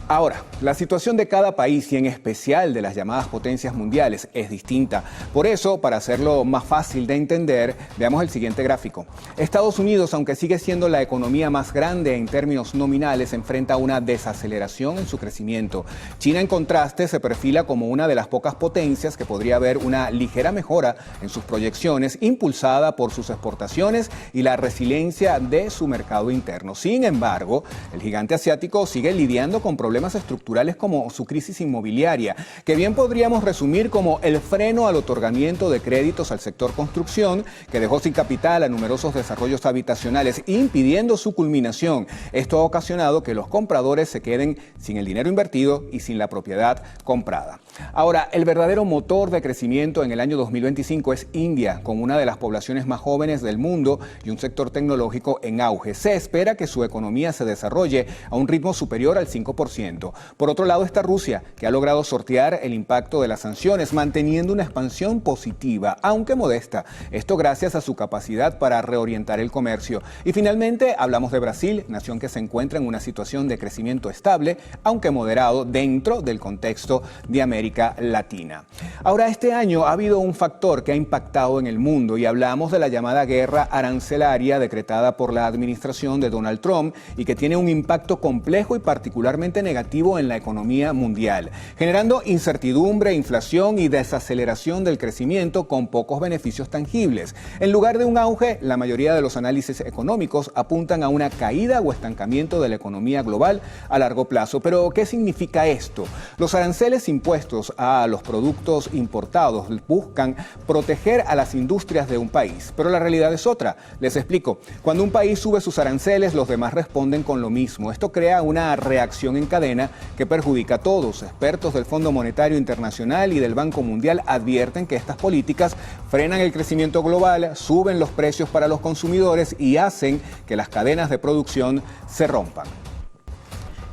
Speaker 4: Ahora, la situación de cada país y en especial de las llamadas potencias mundiales es distinta. Por eso, para hacerlo más fácil de entender, veamos el siguiente gráfico. Estados Unidos, aunque sigue siendo la economía más grande en términos nominales, enfrenta una desaceleración en su crecimiento. China, en contraste, se perfila como una de las pocas potencias que podría ver una ligera mejora en sus proyecciones, impulsada por sus exportaciones y la resiliencia de su mercado interno. Sin embargo, el gigante asiático sigue lidiando con problemas estructurales como su crisis inmobiliaria, que bien podríamos resumir como el freno al otorgamiento de créditos al sector construcción, que dejó sin capital a numerosos desarrollos habitacionales, impidiendo su culminación. Esto ha ocasionado que los compradores se queden sin el dinero invertido y sin la propiedad comprada. Ahora, el verdadero motor de crecimiento en el año 2025 es India, con una de las poblaciones más jóvenes del mundo y un sector tecnológico en auge. Se espera que su economía se desarrolle a un ritmo superior al 5%. Por otro lado está Rusia, que ha logrado sortear el impacto de las sanciones, manteniendo una expansión positiva, aunque modesta. Esto gracias a su capacidad para reorientar el comercio. Y finalmente hablamos de Brasil, nación que se encuentra en una situación de crecimiento estable, aunque moderado, dentro del contexto de América Latina. Ahora, este año ha habido un factor que ha impactado en el mundo y hablamos de la llamada guerra arancelaria decretada por la administración de Donald Trump y que tiene un impacto complejo y particularmente negativo en la economía mundial, generando incertidumbre, inflación y desaceleración del crecimiento con pocos beneficios tangibles. En lugar de un auge, la mayoría de los análisis económicos apuntan a una caída o estancamiento de la economía global a largo plazo. Pero, ¿qué significa esto? Los aranceles impuestos a los productos importados buscan proteger a las industrias de un país, pero la realidad es otra. Les explico. Cuando un país sube sus aranceles, los demás responden con lo mismo. Esto crea una reacción en cadena que perjudica a todos. Expertos del Fondo Monetario Internacional y del Banco Mundial advierten que estas políticas frenan el crecimiento global, suben los precios para los consumidores y hacen que las cadenas de producción se rompan.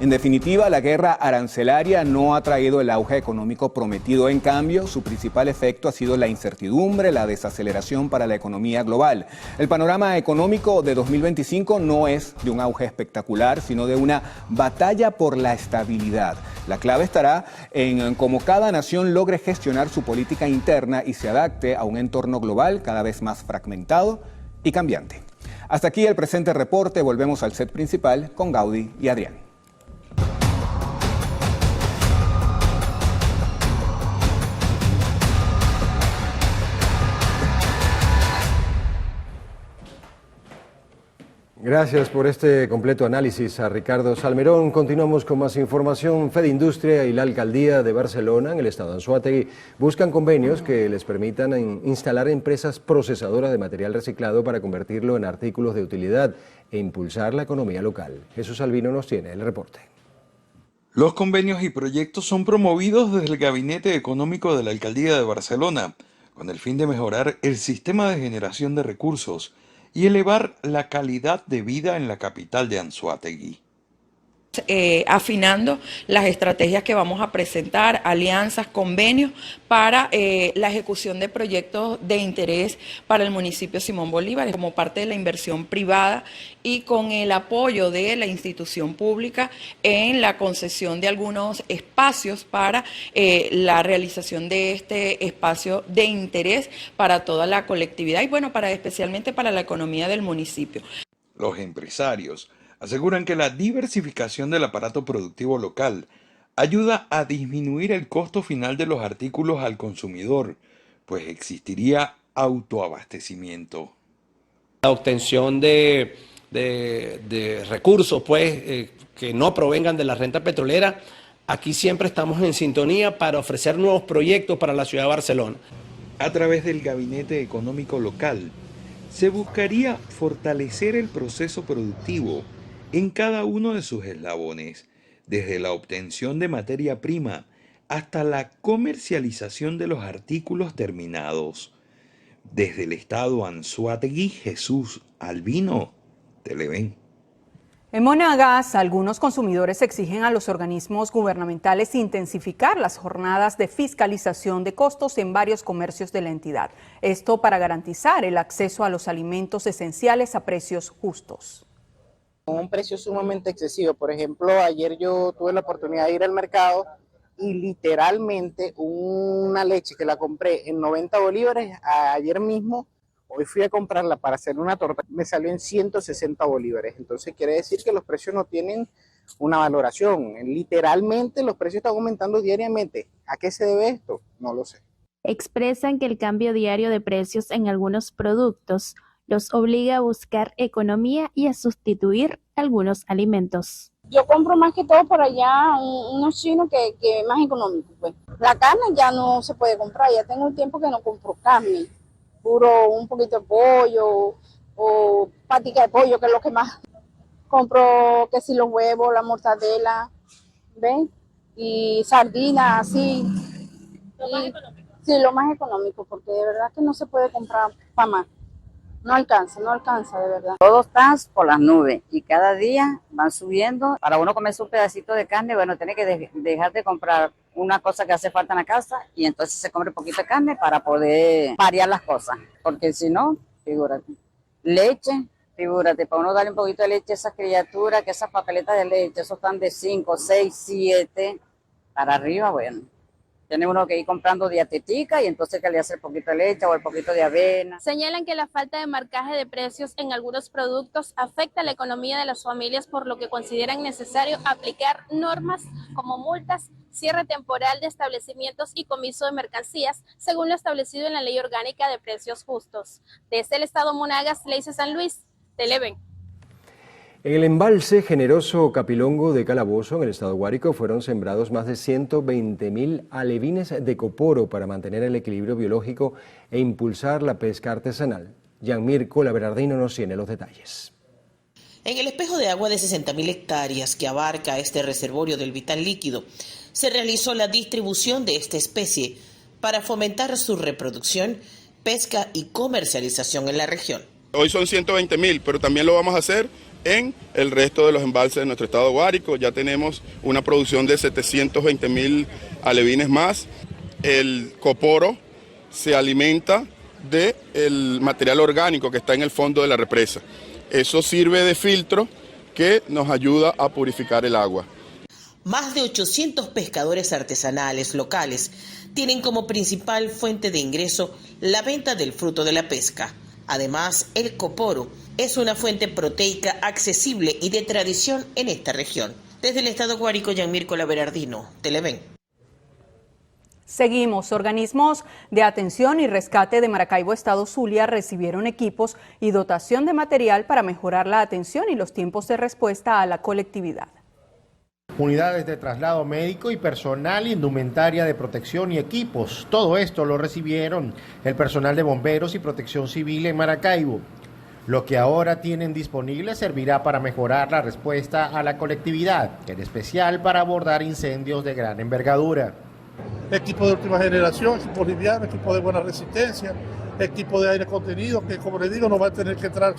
Speaker 4: En definitiva, la guerra arancelaria no ha traído el auge económico prometido. En cambio, su principal efecto ha sido la incertidumbre, la desaceleración para la economía global. El panorama económico de 2025 no es de un auge espectacular, sino de una batalla por la estabilidad. La clave estará en cómo cada nación logre gestionar su política interna y se adapte a un entorno global cada vez más fragmentado y cambiante. Hasta aquí el presente reporte. Volvemos al set principal con Gaudi y Adrián.
Speaker 7: Gracias por este completo análisis a Ricardo Salmerón. Continuamos con más información. Fedindustria y la Alcaldía de Barcelona, en el estado de Anzoátegui, buscan convenios que les permitan instalar empresas procesadoras de material reciclado para convertirlo en artículos de utilidad e impulsar la economía local. Jesús Albino nos tiene el reporte.
Speaker 15: Los convenios y proyectos son promovidos desde el Gabinete Económico de la Alcaldía de Barcelona, con el fin de mejorar el sistema de generación de recursos y elevar la calidad de vida en la capital de Anzoátegui.
Speaker 16: Afinando las estrategias que vamos a presentar, alianzas, convenios para la ejecución de proyectos de interés para el municipio Simón Bolívar como parte de la inversión privada y con el apoyo de la institución pública en la concesión de algunos espacios para la realización de este espacio de interés para toda la colectividad y bueno, especialmente para la economía del municipio.
Speaker 15: Los empresarios aseguran que la diversificación del aparato productivo local ayuda a disminuir el costo final de los artículos al consumidor, pues existiría autoabastecimiento.
Speaker 17: La obtención de recursos que no provengan de la renta petrolera, aquí siempre estamos en sintonía para ofrecer nuevos proyectos para la ciudad de Barcelona.
Speaker 15: A través del Gabinete Económico Local, se buscaría fortalecer el proceso productivo en cada uno de sus eslabones, desde la obtención de materia prima hasta la comercialización de los artículos terminados. Desde el estado Anzoátegui, Jesús Albino, Televen.
Speaker 3: En Monagas, algunos consumidores exigen a los organismos gubernamentales intensificar las jornadas de fiscalización de costos en varios comercios de la entidad. Esto para garantizar el acceso a los alimentos esenciales a precios justos.
Speaker 18: Con un precio sumamente excesivo. Por ejemplo, ayer yo tuve la oportunidad de ir al mercado y literalmente una leche que la compré en 90 bolívares ayer mismo, hoy fui a comprarla para hacer una torta, me salió en 160 bolívares. Entonces quiere decir que los precios no tienen una valoración. Literalmente los precios están aumentando diariamente. ¿A qué se debe esto? No lo sé.
Speaker 19: Expresan que el cambio diario de precios en algunos productos los obliga a buscar economía y a sustituir algunos alimentos.
Speaker 20: Yo compro más que todo por allá unos chinos que más económicos, pues. La carne ya no se puede comprar, ya tengo un tiempo que no compro carne. Puro un poquito de pollo o patica de pollo, que es lo que más compro, que si los huevos, la mortadela, ¿ven? Y sardinas, así. ¿Lo más económico? Sí, lo más económico, porque de verdad que no se puede comprar para más. No alcanza de verdad.
Speaker 21: Todo está por las nubes y cada día van subiendo. Para uno comerse un pedacito de carne, bueno, tiene que dejar de comprar una cosa que hace falta en la casa y entonces se compra un poquito de carne para poder variar las cosas. Porque si no, figúrate, leche, figúrate, para uno darle un poquito de leche a esas criaturas, que esas papeletas de leche, esos están de 5, 6, 7 para arriba, bueno. Tiene uno que ir comprando dietética y entonces que le hace el poquito de leche o el poquito de avena.
Speaker 19: Señalan que la falta de marcaje de precios en algunos productos afecta la economía de las familias, por lo que consideran necesario aplicar normas como multas, cierre temporal de establecimientos y comiso de mercancías, según lo establecido en la Ley Orgánica de Precios Justos. Desde el Estado Monagas, Leice San Luis, Televen.
Speaker 7: En el embalse Generoso Capilongo de Calabozo, en el estado Guárico, fueron sembrados más de 120.000 alevines de coporo para mantener el equilibrio biológico e impulsar la pesca artesanal. Gianmirko Laberardino nos tiene los detalles.
Speaker 22: En el espejo de agua de 60.000 hectáreas que abarca este reservorio del vital líquido, se realizó la distribución de esta especie para fomentar su reproducción, pesca y comercialización en la región.
Speaker 23: Hoy son 120.000, pero también lo vamos a hacer en el resto de los embalses de nuestro estado Guárico. Ya tenemos una producción de 720.000 alevines más. El coporo se alimenta del material orgánico que está en el fondo de la represa. Eso sirve de filtro que nos ayuda a purificar el agua.
Speaker 22: Más de 800 pescadores artesanales locales tienen como principal fuente de ingreso la venta del fruto de la pesca. Además, el coporo es una fuente proteica accesible y de tradición en esta región. Desde el estado Guárico, Gianmirko Laberardino, Televen.
Speaker 3: Seguimos. Organismos de atención y rescate de Maracaibo, estado Zulia, recibieron equipos y dotación de material para mejorar la atención y los tiempos de respuesta a la colectividad.
Speaker 24: Unidades de traslado médico y personal, indumentaria de protección y equipos. Todo esto lo recibieron el personal de bomberos y protección civil en Maracaibo. Lo que ahora tienen disponible servirá para mejorar la respuesta a la colectividad, en especial para abordar incendios de gran envergadura.
Speaker 25: Equipo de última generación, equipo liviano, equipo de buena resistencia, equipo de aire contenido, que como les digo no va a tener que entrar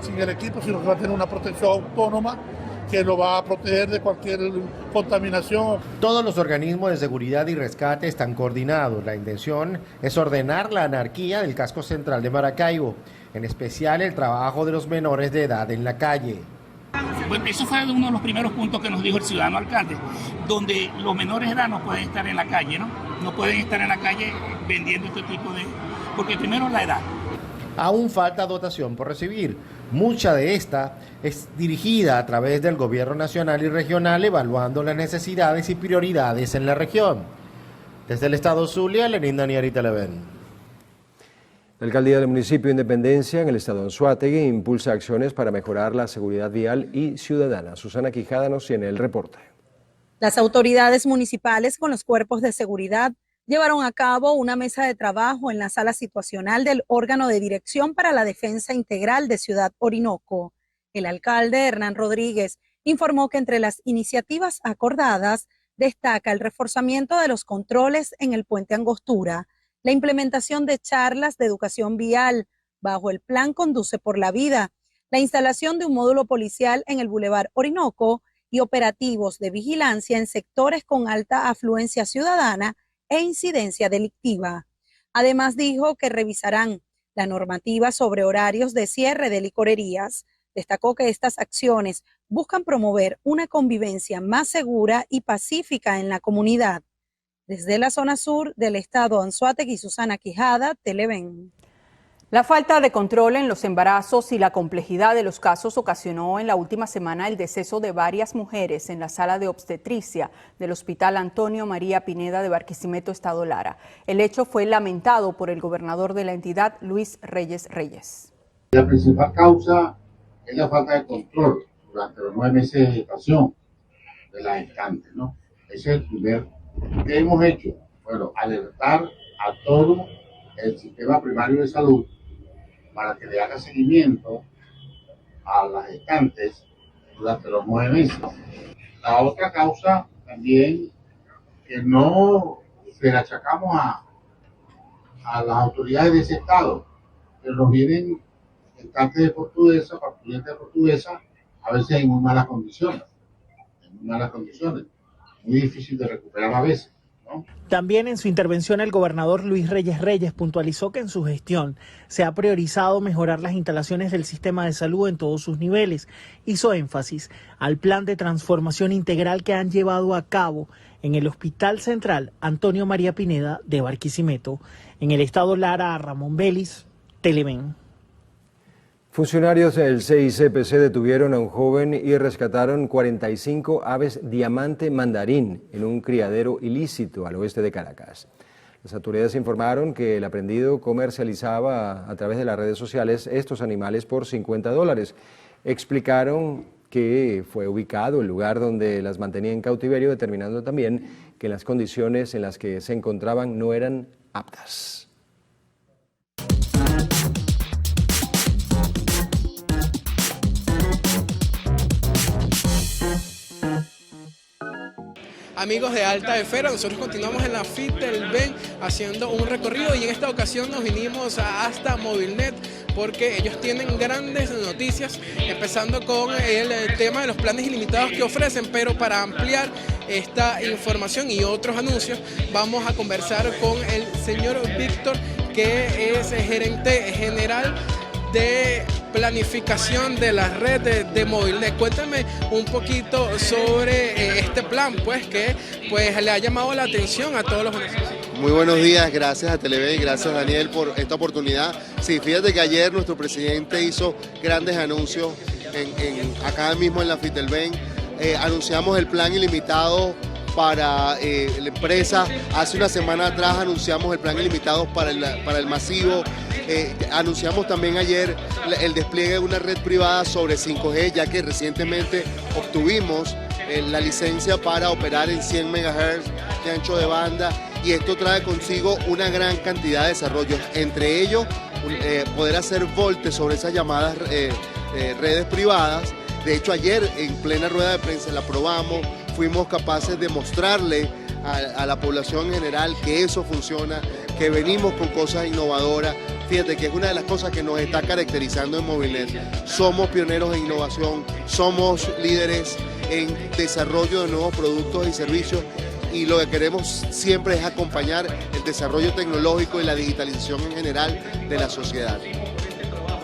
Speaker 25: sin el equipo, sino que va a tener una protección autónoma que lo va a proteger de cualquier contaminación.
Speaker 24: Todos los organismos de seguridad y rescate están coordinados. La intención es ordenar la anarquía del casco central de Maracaibo, en especial el trabajo de los menores de edad en la calle.
Speaker 26: Bueno, eso fue uno de los primeros puntos que nos dijo el ciudadano alcalde, donde los menores de edad no pueden estar en la calle, ¿no? No pueden estar en la calle vendiendo este tipo de... porque primero la edad.
Speaker 24: Aún falta dotación por recibir. Mucha de esta es dirigida a través del gobierno nacional y regional, evaluando las necesidades y prioridades en la región. Desde el estado Zulia, Lenín Daniel Televen.
Speaker 7: La alcaldía del municipio de Independencia, en el estado de Anzoátegui, impulsa acciones para mejorar la seguridad vial y ciudadana. Susana Quijada nos tiene el reporte.
Speaker 1: Las autoridades municipales con los cuerpos de seguridad llevaron a cabo una mesa de trabajo en la sala situacional del órgano de dirección para la defensa integral de Ciudad Orinoco. El alcalde Hernán Rodríguez informó que entre las iniciativas acordadas destaca el reforzamiento de los controles en el puente Angostura, la implementación de charlas de educación vial bajo el plan Conduce por la Vida, la instalación de un módulo policial en el Boulevard Orinoco y operativos de vigilancia en sectores con alta afluencia ciudadana e incidencia delictiva. Además dijo que revisarán la normativa sobre horarios de cierre de licorerías. Destacó que estas acciones buscan promover una convivencia más segura y pacífica en la comunidad. Desde la zona sur del estado Anzoátegui, Susana Quijada, Televen.
Speaker 3: La falta de control en los embarazos y la complejidad de los casos ocasionó en la última semana el deceso de varias mujeres en la sala de obstetricia del Hospital Antonio María Pineda de Barquisimeto, Estado Lara. El hecho fue lamentado por el gobernador de la entidad, Luis Reyes Reyes.
Speaker 2: La principal causa es la falta de control durante los 9 meses de gestación de las gestantes, ¿no? Ese es el primer. ¿Qué hemos hecho? Bueno, alertar a todo el sistema primario de salud para que le haga seguimiento a las gestantes durante los 9 meses. La otra causa también, que no se la achacamos a las autoridades de ese estado, que nos vienen gestantes de portuguesa, parturientas de portuguesa, a veces en muy malas condiciones, muy difícil de recuperar a veces.
Speaker 5: También en su intervención el gobernador Luis Reyes Reyes puntualizó que en su gestión se ha priorizado mejorar las instalaciones del sistema de salud en todos sus niveles. Hizo énfasis al plan de transformación integral que han llevado a cabo en el Hospital Central Antonio María Pineda de Barquisimeto. En el estado Lara, Ramón Vélez, Televen.
Speaker 7: Funcionarios del CICPC detuvieron a un joven y rescataron 45 aves diamante mandarín en un criadero ilícito al oeste de Caracas. Las autoridades informaron que el aprendido comercializaba a través de las redes sociales estos animales por $50. Explicaron que fue ubicado el lugar donde las mantenía en cautiverio, determinando también que las condiciones en las que se encontraban no eran aptas.
Speaker 6: Amigos de Alta Esfera, nosotros continuamos en la FIT del BEN haciendo un recorrido y en esta ocasión nos vinimos hasta Movilnet porque ellos tienen grandes noticias, empezando con el tema de los planes ilimitados que ofrecen, pero para ampliar esta información y otros anuncios vamos a conversar con el señor Víctor, que es gerente general de planificación de la red de Movilnet. Cuéntame un poquito sobre este plan, pues que le ha llamado la atención a todos los venezolanos.
Speaker 8: Muy buenos días, gracias a Televen y gracias Daniel por esta oportunidad. Sí, fíjate que ayer nuestro presidente hizo grandes anuncios acá mismo en la FIT del BEN. Anunciamos el plan ilimitado para la empresa. Hace una semana atrás anunciamos el plan ilimitado para el masivo. Anunciamos también ayer el despliegue de una red privada sobre 5G, ya que recientemente obtuvimos la licencia para operar en 100 MHz de ancho de banda, y esto trae consigo una gran cantidad de desarrollos, entre ellos poder hacer volte sobre esas llamadas redes privadas. De hecho, ayer en plena rueda de prensa la probamos, fuimos capaces de mostrarle a la población en general que eso funciona, que venimos con cosas innovadoras. Fíjate que es una de las cosas que nos está caracterizando en Movilnet. Somos pioneros en innovación, somos líderes en desarrollo de nuevos productos y servicios, y lo que queremos siempre es acompañar el desarrollo tecnológico y la digitalización en general de la sociedad.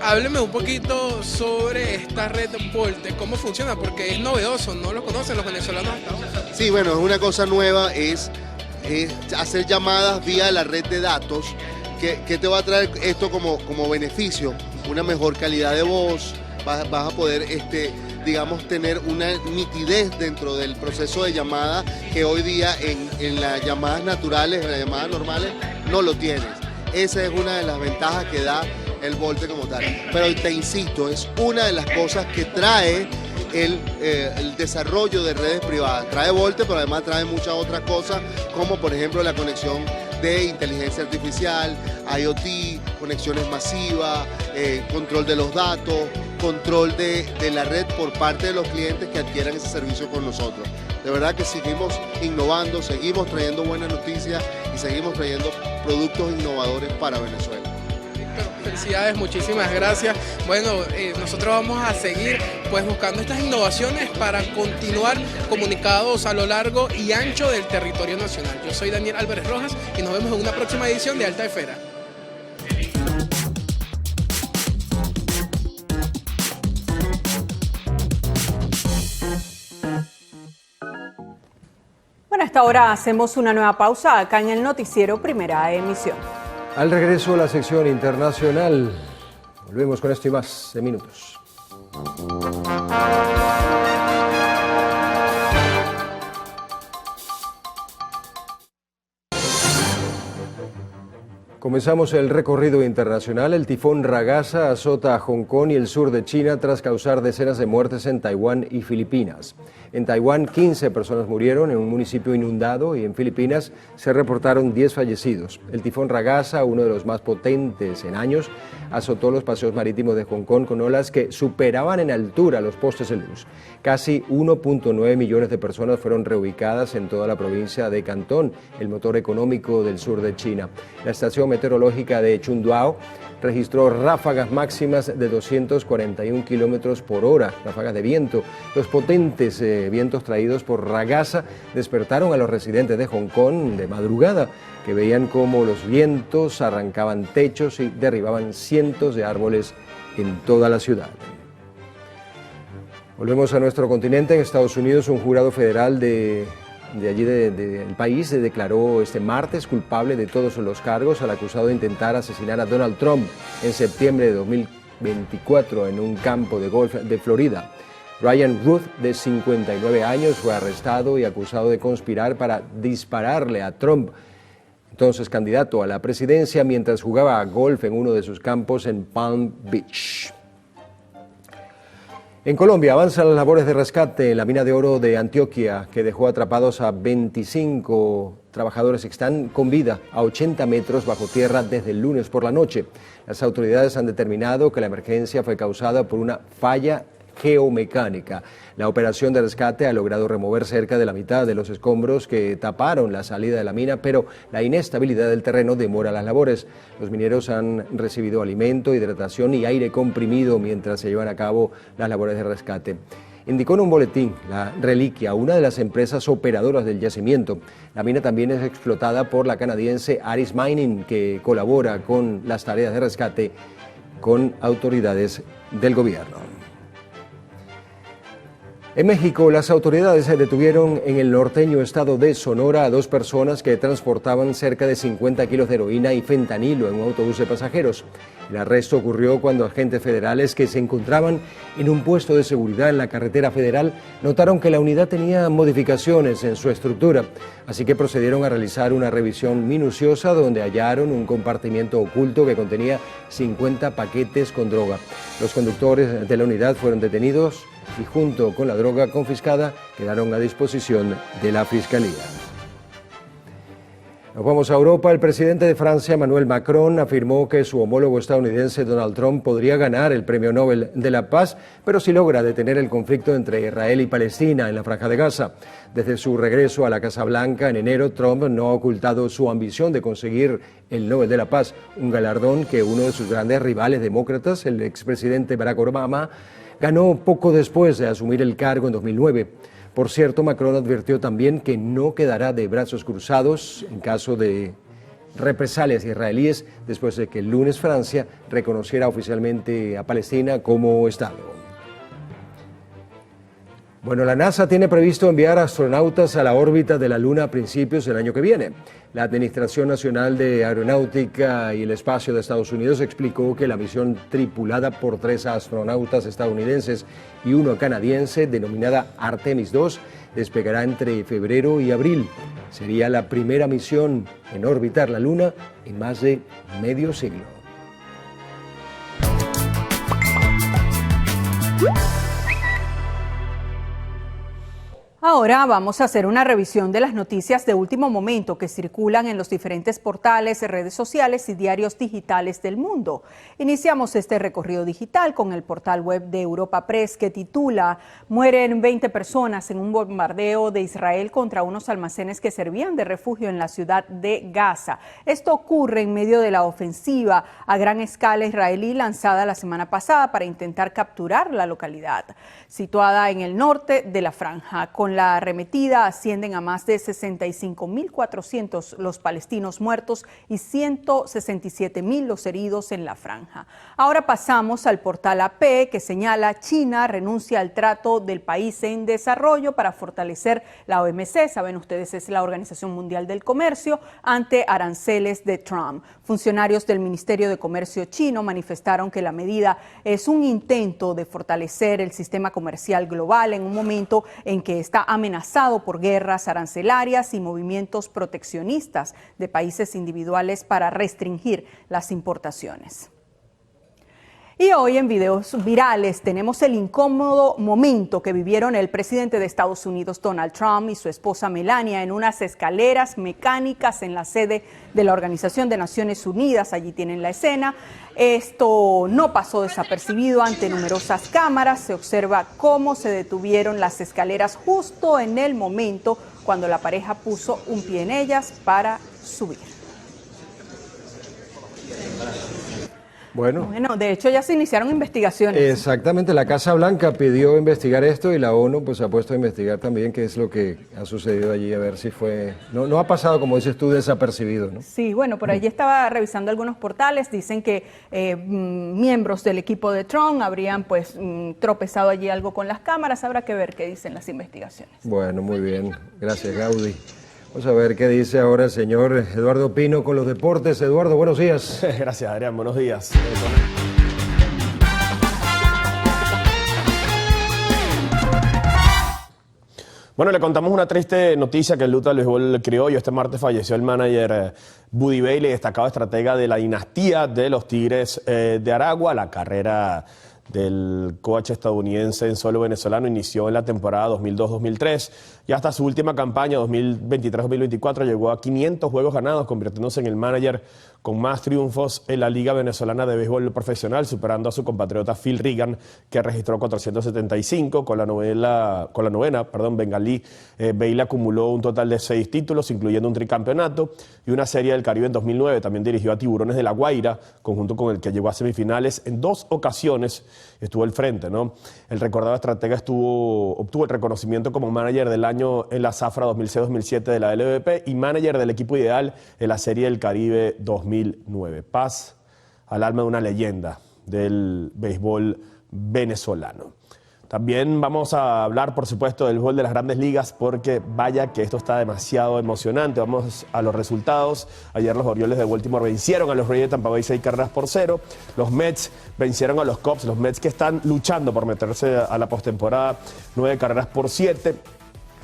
Speaker 6: Hábleme un poquito sobre esta red Volte, cómo funciona, porque es novedoso, no lo conocen los venezolanos hasta ahora.
Speaker 8: Sí, bueno, es una cosa nueva, es hacer llamadas vía la red de datos. ¿Qué te va a traer esto como beneficio? Una mejor calidad de voz, vas a poder, digamos, tener una nitidez dentro del proceso de llamada que hoy día en las llamadas naturales, en las llamadas normales, no lo tienes. Esa es una de las ventajas que da el VoLTE como tal. Pero te insisto, es una de las cosas que trae el desarrollo de redes privadas. Trae VoLTE, pero además trae muchas otras cosas, como por ejemplo la conexión de inteligencia artificial, IoT, conexiones masivas, control de los datos, control de la red por parte de los clientes que adquieran ese servicio con nosotros. De verdad que seguimos innovando, seguimos trayendo buenas noticias y seguimos trayendo productos innovadores para Venezuela.
Speaker 6: Felicidades, muchísimas gracias. Bueno, nosotros vamos a seguir pues buscando estas innovaciones para continuar comunicados a lo largo y ancho del territorio nacional. Yo soy Daniel Álvarez Rojas y nos vemos en una próxima edición de Alta Esfera.
Speaker 3: Bueno, a esta hora hacemos una nueva pausa acá en el noticiero Primera Emisión.
Speaker 7: Al regreso a la sección internacional, volvemos con esto y más en minutos. Comenzamos el recorrido internacional. El tifón Ragasa azota a Hong Kong y el sur de China tras causar decenas de muertes en Taiwán y Filipinas. En Taiwán, 15 personas murieron en un municipio inundado y en Filipinas se reportaron 10 fallecidos. El tifón Ragasa, uno de los más potentes en años, azotó los paseos marítimos de Hong Kong con olas que superaban en altura los postes de luz. Casi 1.9 millones de personas fueron reubicadas en toda la provincia de Cantón, el motor económico del sur de China. La estación meteorológica de Chunduao registró ráfagas máximas de 241 kilómetros por hora, ráfagas de viento. Los potentes vientos traídos por Ragasa despertaron a los residentes de Hong Kong de madrugada, que veían cómo los vientos arrancaban techos y derribaban cientos de árboles en toda la ciudad. Volvemos a nuestro continente. En Estados Unidos, un jurado federal del país se declaró este martes culpable de todos los cargos al acusado de intentar asesinar a Donald Trump en septiembre de 2024 en un campo de golf de Florida. Ryan Ruth, de 59 años, fue arrestado y acusado de conspirar para dispararle a Trump, entonces candidato a la presidencia, mientras jugaba a golf en uno de sus campos en Palm Beach. En Colombia avanzan las labores de rescate en la mina de oro de Antioquia, que dejó atrapados a 25 trabajadores que están con vida a 80 metros bajo tierra desde el lunes por la noche. Las autoridades han determinado que la emergencia fue causada por una falla geomecánica. La operación de rescate ha logrado remover cerca de la mitad de los escombros que taparon la salida de la mina, pero la inestabilidad del terreno demora las labores. Los mineros han recibido alimento, hidratación y aire comprimido mientras se llevan a cabo las labores de rescate. Indicó en un boletín la Reliquia, una de las empresas operadoras del yacimiento. La mina también es explotada por la canadiense Aris Mining, que colabora con las tareas de rescate con autoridades del gobierno. En México, las autoridades detuvieron en el norteño estado de Sonora a 2 personas que transportaban cerca de 50 kilos de heroína y fentanilo en un autobús de pasajeros. El arresto ocurrió cuando agentes federales que se encontraban en un puesto de seguridad en la carretera federal notaron que la unidad tenía modificaciones en su estructura, así que procedieron a realizar una revisión minuciosa donde hallaron un compartimiento oculto que contenía 50 paquetes con droga. Los conductores de la unidad fueron detenidos y junto con la droga confiscada quedaron a disposición de la Fiscalía. Nos vamos a Europa. El presidente de Francia, Emmanuel Macron, afirmó que su homólogo estadounidense Donald Trump podría ganar el Premio Nobel de la Paz, pero si logra detener el conflicto entre Israel y Palestina en la Franja de Gaza. Desde su regreso a la Casa Blanca en enero, Trump no ha ocultado su ambición de conseguir el Nobel de la Paz, un galardón que uno de sus grandes rivales demócratas, el expresidente Barack Obama, ganó poco después de asumir el cargo en 2009. Por cierto, Macron advirtió también que no quedará de brazos cruzados en caso de represalias israelíes después de que el lunes Francia reconociera oficialmente a Palestina como Estado. Bueno, la NASA tiene previsto enviar astronautas a la órbita de la Luna a principios del año que viene. La Administración Nacional de Aeronáutica y el Espacio de Estados Unidos explicó que la misión tripulada por 3 astronautas estadounidenses y 1 canadiense, denominada Artemis II, despegará entre febrero y abril. Sería la primera misión en orbitar la Luna en más de medio siglo.
Speaker 3: Ahora vamos a hacer una revisión de las noticias de último momento que circulan en los diferentes portales, redes sociales y diarios digitales del mundo. Iniciamos este recorrido digital con el portal web de Europa Press que titula "Mueren 20 personas en un bombardeo de Israel contra unos almacenes que servían de refugio en la ciudad de Gaza". Esto ocurre en medio de la ofensiva a gran escala israelí lanzada la semana pasada para intentar capturar la localidad, situada en el norte de la franja. Con la arremetida ascienden a más de 65.400 los palestinos muertos y 167.000 los heridos en la franja. Ahora pasamos al portal AP que señala: China renuncia al trato del país en desarrollo para fortalecer la OMC, saben ustedes, es la Organización Mundial del Comercio, ante aranceles de Trump. Funcionarios del Ministerio de Comercio chino manifestaron que la medida es un intento de fortalecer el sistema comercial global en un momento en que está amenazado por guerras arancelarias y movimientos proteccionistas de países individuales para restringir las importaciones. Y hoy en videos virales tenemos el incómodo momento que vivieron el presidente de Estados Unidos, Donald Trump, y su esposa Melania en unas escaleras mecánicas en la sede de la Organización de Naciones Unidas. Allí tienen la escena. Esto no pasó desapercibido ante numerosas cámaras. Se observa cómo se detuvieron las escaleras justo en el momento cuando la pareja puso un pie en ellas para subir. Bueno, de hecho ya se iniciaron investigaciones.
Speaker 7: Exactamente, la Casa Blanca pidió investigar esto y la ONU pues ha puesto a investigar también qué es lo que ha sucedido allí, a ver si fue... No ha pasado, como dices tú, desapercibido, ¿no?
Speaker 3: Sí, bueno, por allí estaba revisando algunos portales, dicen que miembros del equipo de Trump habrían pues tropezado allí algo con las cámaras, habrá que ver qué dicen las investigaciones.
Speaker 7: Bueno, muy bien, gracias Gaudi. Vamos a ver qué dice ahora el señor Eduardo Pino con los deportes. Eduardo, buenos días.
Speaker 9: Gracias, Adrián. Buenos días. Bueno, le contamos una triste noticia que enluta al béisbol criollo. Este martes falleció el manager Buddy Bailey, destacado estratega de la dinastía de los Tigres de Aragua. La carrera del coach estadounidense en suelo venezolano inició en la temporada 2002-2003 y hasta su última campaña 2023-2024 llegó a 500 juegos ganados, convirtiéndose en el manager con más triunfos en la Liga Venezolana de Béisbol Profesional, superando a su compatriota Phil Regan, que registró 475. Con la novena bengalí, Bailey acumuló un total de 6 títulos, incluyendo un tricampeonato y una Serie del Caribe en 2009. También dirigió a Tiburones de La Guaira, conjunto con el que llegó a semifinales en 2 ocasiones. Estuvo al frente, ¿no? El recordado estratega obtuvo el reconocimiento como manager del año en la Zafra 2006-2007 de la LVP y manager del equipo ideal en la Serie del Caribe 2009. Paz al alma de una leyenda del béisbol venezolano. También vamos a hablar, por supuesto, del béisbol de las Grandes Ligas, porque vaya que esto está demasiado emocionante. Vamos a los resultados. Ayer los Orioles de Baltimore vencieron a los Reyes de Tampa Bay 6-0. Los Mets vencieron a los Cubs. Los Mets que están luchando por meterse a la postemporada 9-7.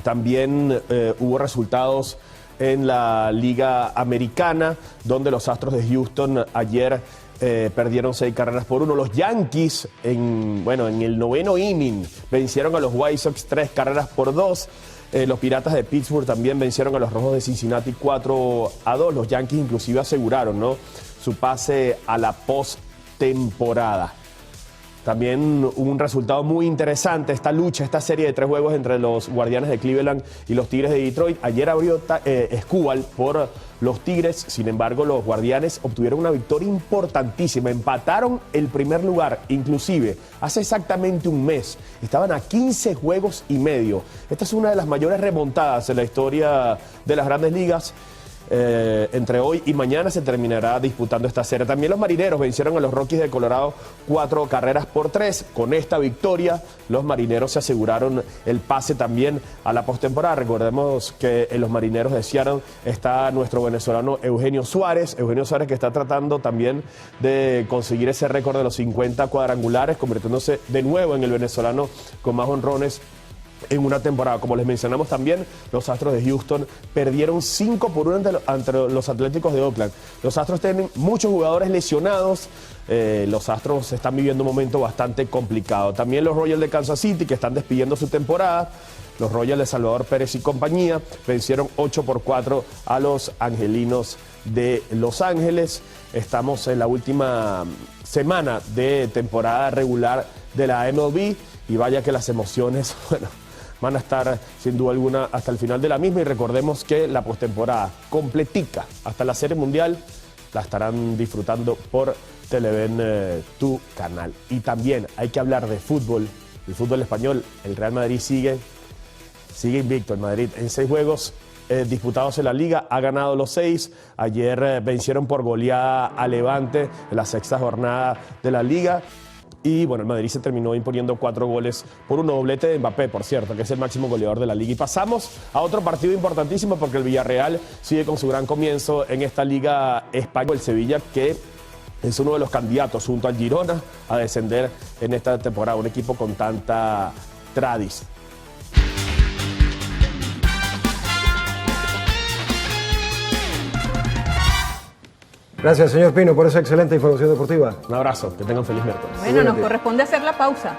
Speaker 9: También hubo resultados en la Liga Americana, donde los Astros de Houston ayer perdieron 6-1. Los Yankees en el noveno inning vencieron a los White Sox 3-2. Los Piratas de Pittsburgh también vencieron a los Rojos de Cincinnati 4-2. Los Yankees inclusive aseguraron, ¿no?, su pase a la postemporada. También hubo un resultado muy interesante, esta lucha, esta serie de 3 juegos entre los Guardianes de Cleveland y los Tigres de Detroit. Ayer abrió Escobar por los Tigres, sin embargo los Guardianes obtuvieron una victoria importantísima, empataron el primer lugar, inclusive hace exactamente un mes, estaban a 15 juegos y medio. Esta es una de las mayores remontadas en la historia de las Grandes Ligas. entre hoy y mañana se terminará disputando esta serie. También los Marineros vencieron a los Rockies de Colorado 4-3. Con esta victoria, los Marineros se aseguraron el pase también a la postemporada. Recordemos que en los Marineros de Seattle está nuestro venezolano Eugenio Suárez que está tratando también de conseguir ese récord de los 50 cuadrangulares, convirtiéndose de nuevo en el venezolano con más honrones en una temporada. Como les mencionamos también, los Astros de Houston perdieron 5-1 ante los Atléticos de Oakland. Los Astros tienen muchos jugadores lesionados. Los Astros están viviendo un momento bastante complicado. También los Royals de Kansas City, que están despidiendo su temporada. Los Royals de Salvador Pérez y compañía vencieron 8-4 a los Angelinos de Los Ángeles. Estamos en la última semana de temporada regular de la MLB y vaya que las emociones, bueno, van a estar sin duda alguna hasta el final de la misma. Y recordemos que la postemporada completica hasta la Serie Mundial la estarán disfrutando por Televen, tu canal. Y también hay que hablar de fútbol, el fútbol español. El Real Madrid sigue invicto. El Madrid en 6 juegos disputados en la Liga ha ganado los 6. Ayer vencieron por goleada a Levante en la 6ª jornada de la Liga. Y bueno, el Madrid se terminó imponiendo 4 goles por un doblete de Mbappé, por cierto, que es el máximo goleador de la Liga. Y pasamos a otro partido importantísimo porque el Villarreal sigue con su gran comienzo en esta Liga Española. El Sevilla, que es uno de los candidatos junto al Girona a descender en esta temporada. Un equipo con tanta tradición.
Speaker 7: Gracias, señor Pino, por esa excelente información deportiva.
Speaker 9: Un abrazo, que tengan feliz miércoles.
Speaker 3: Bueno, nos corresponde hacer la pausa.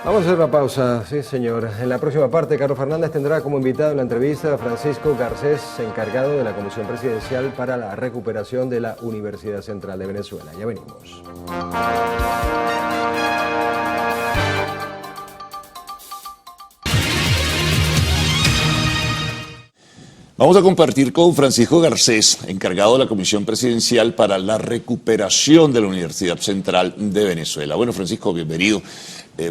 Speaker 7: Vamos a hacer la pausa, sí, señor. En la próxima parte, Carlos Fernández tendrá como invitado en la entrevista a Francisco Garcés, encargado de la Comisión Presidencial para la Recuperación de la Universidad Central de Venezuela. Ya venimos.
Speaker 4: Vamos a compartir con Francisco Garcés, encargado de la Comisión Presidencial para la Recuperación de la Universidad Central de Venezuela. Bueno, Francisco, bienvenido.